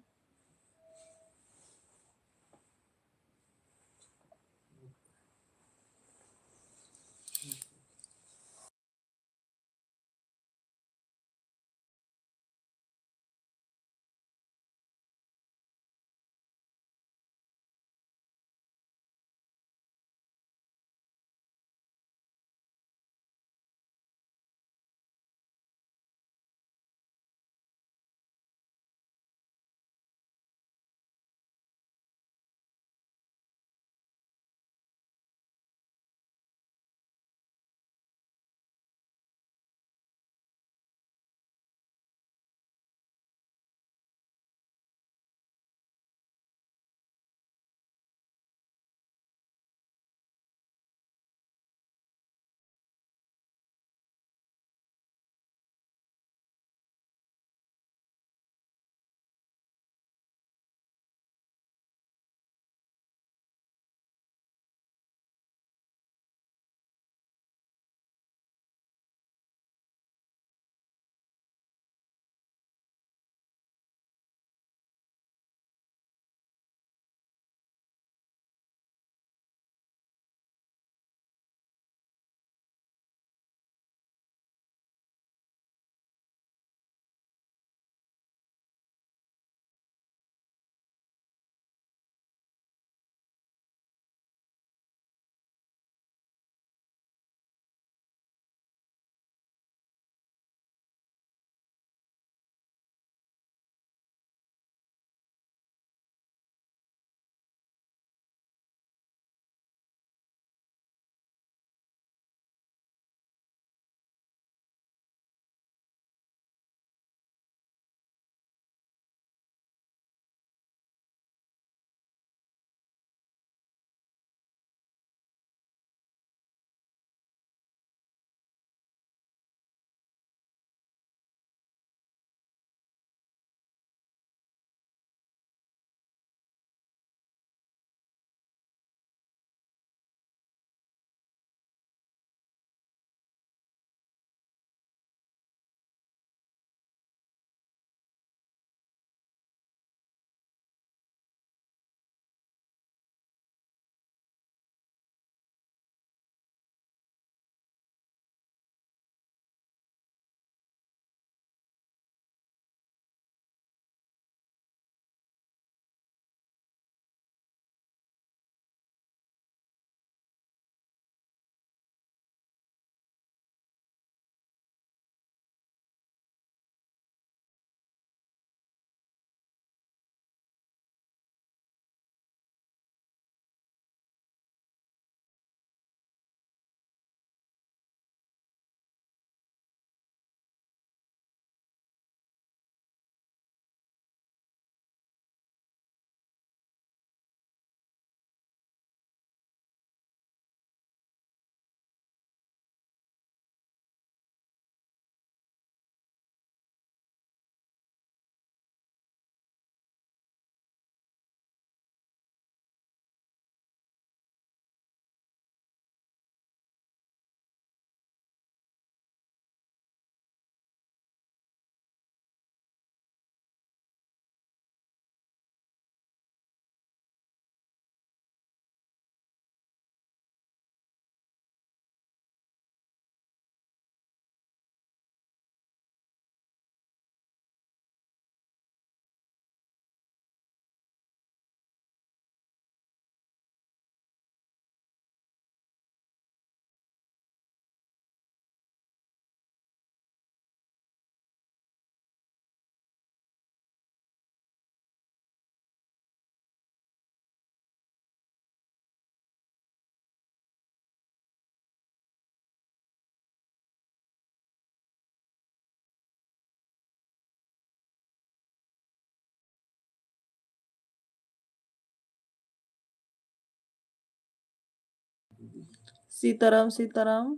सीताराम सीताराम।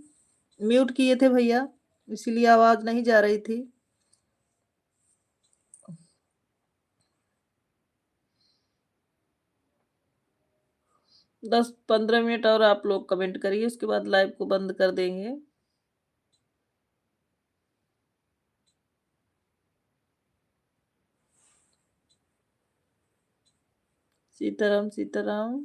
म्यूट किए थे भैया, इसीलिए आवाज नहीं जा रही थी। 10-15 मिनट और आप लोग कमेंट करिए, उसके बाद लाइव को बंद कर देंगे। सीताराम सीताराम।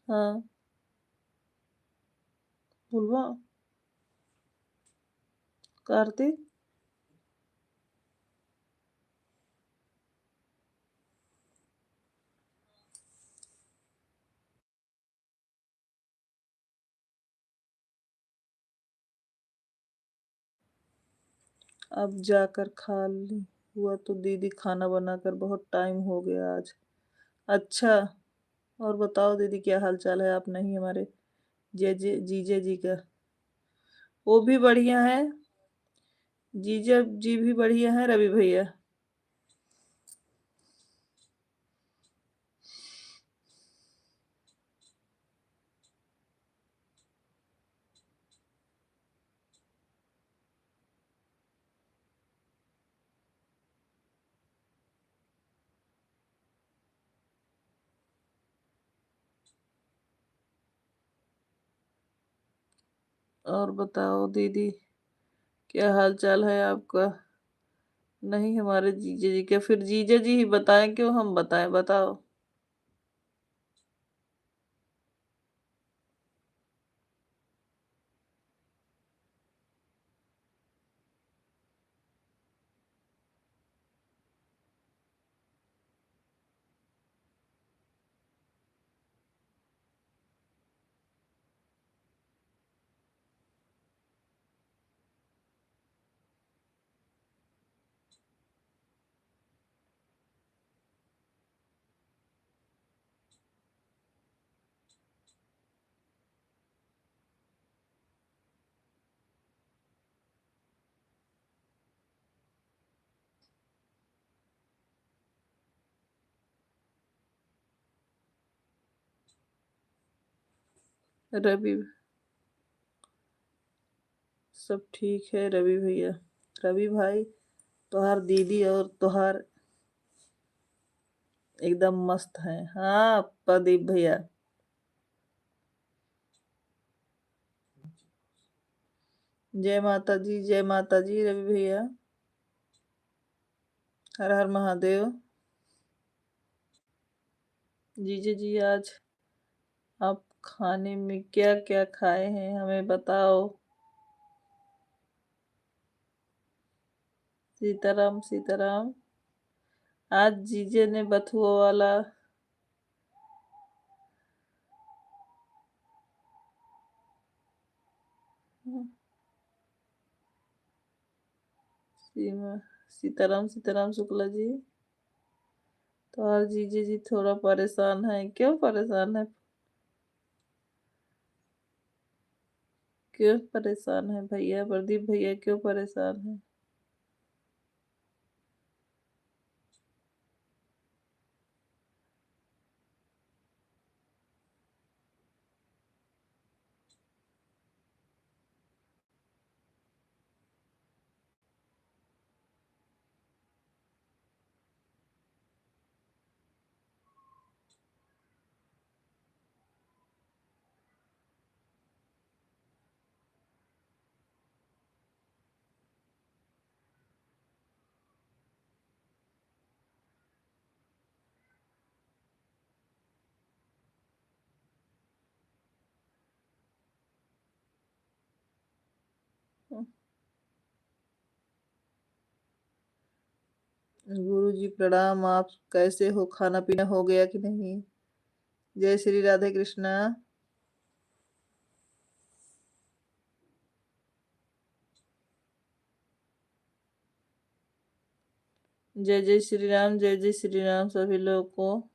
हाँ बोलवा कार्तिक। अब जाकर खा ली हुआ तो दीदी, खाना बनाकर बहुत टाइम हो गया आज। अच्छा, और बताओ दीदी, क्या हाल चाल है? आप नहीं हमारे जीजे जी का? वो भी बढ़िया है, जीजा जी भी बढ़िया है, रवि भैया। और बताओ दीदी, क्या हाल चाल है आपका? नहीं हमारे जीजा जी के? फिर जीजा जी ही बताएं, क्यों हम बताएं? बताओ। रवि, सब ठीक है रवि भैया। रवि भाई, तोहार दीदी और तोहार एकदम मस्त है। हाँ प्रदीप भैया। जय माता जी, जय माता जी रवि भैया। हर हर महादेव। जीजे जी, आज आप खाने में क्या क्या खाए हैं, हमें बताओ। सीताराम सीताराम। आज जीजे ने बथुआ वाला सीमा। सीताराम सीताराम शुक्ला जी। तो और जीजे जी थोड़ा परेशान है, क्यों परेशान है? क्यों परेशान है भैया? प्रदीप भैया क्यों परेशान है? गुरुजी प्रणाम। आप कैसे हो? खाना पीना हो गया कि नहीं? जय श्री राधे कृष्णा। जय जय श्री राम, जय जय श्री राम सभी लोगों को।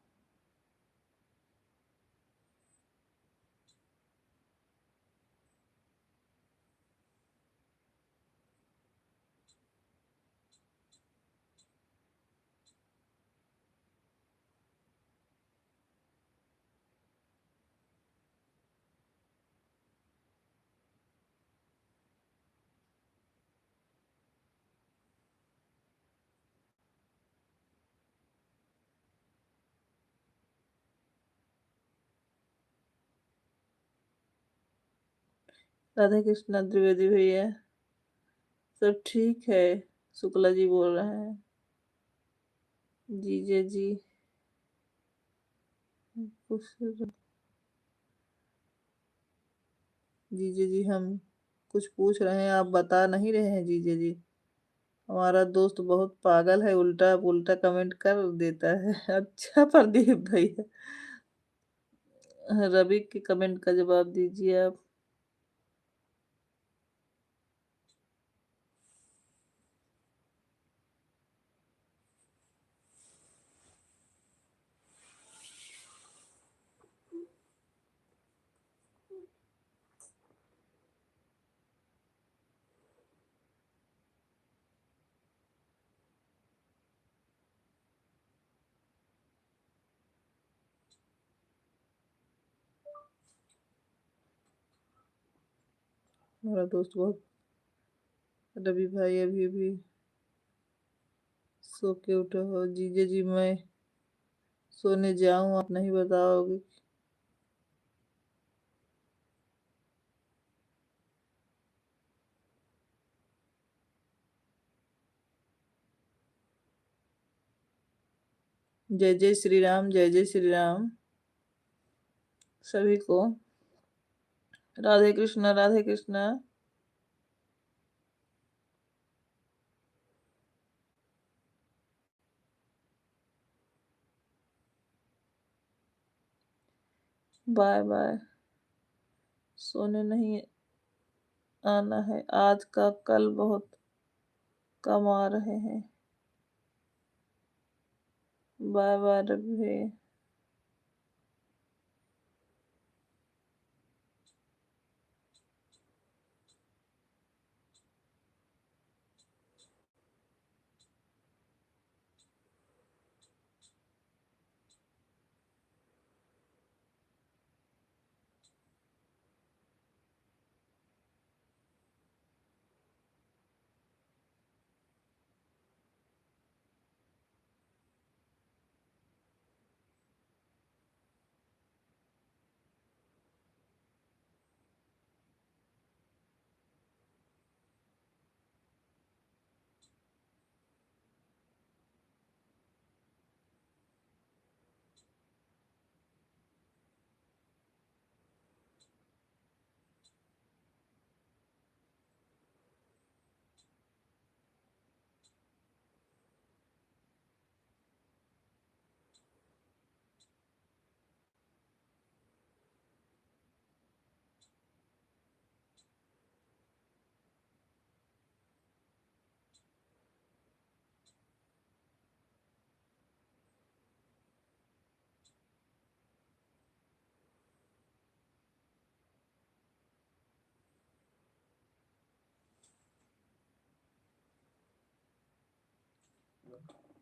राधे कृष्णा द्विवेदी भैया, सब ठीक है। शुक्ला जी बोल रहे हैं। जी जय जी। कुछ जीजे जी, हम कुछ पूछ रहे हैं, आप बता नहीं रहे हैं जीजे जी। हमारा दोस्त बहुत पागल है, उल्टा पुल्टा कमेंट कर देता है। अच्छा प्रदीप भैया, रवि के कमेंट का जवाब दीजिए आप। हमारा दोस्त बहुत, रवि भाई अभी अभी सो के उठे हो? जीजे जी मैं सोने जाऊं, आप नहीं बताओगे? जय जय श्री राम, जय जय श्री राम सभी को। राधे कृष्णा, राधे कृष्णा। Bye bye. सोने नहीं आना है आज का, कल बहुत कमा रहे हैं। बाय बाय रवि भैया।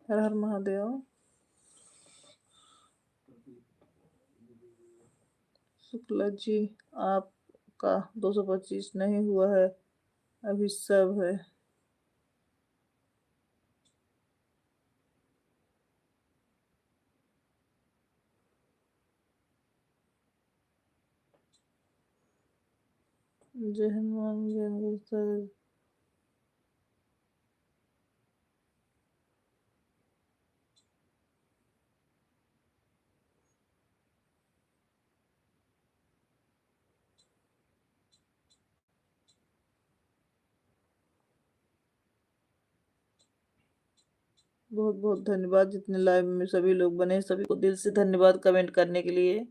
हर हर महादेव। शुक्ला जी, आपका 225 नहीं हुआ है, अभी सब है। जय हनुमान, जय गुरुसाहिब। बहुत बहुत धन्यवाद जितने लाइव में सभी लोग बने, सभी को दिल से धन्यवाद कमेंट करने के लिए।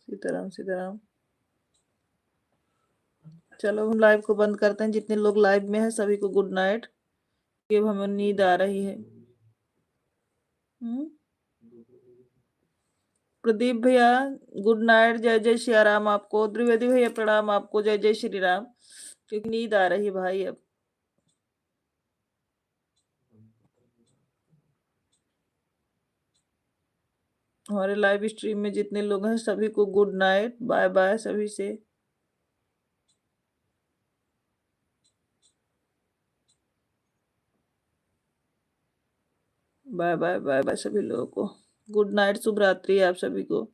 सीताराम सीताराम। चलो हम लाइव को बंद करते हैं। जितने लोग लाइव में हैं सभी को गुड नाइट। अब हमें नींद आ रही है। प्रदीप भैया गुड नाइट, जय जय श्री राम आपको। द्विवेदी भैया प्रणाम आपको, जय जय श्री राम। क्योंकि नींद आ रही है भाई अब। हमारे लाइव स्ट्रीम में जितने लोग हैं सभी को गुड नाइट, बाय बाय सभी से। बाय बाय बाय बाय सभी लोगों को। गुड नाइट, शुभ रात्रि आप सभी को।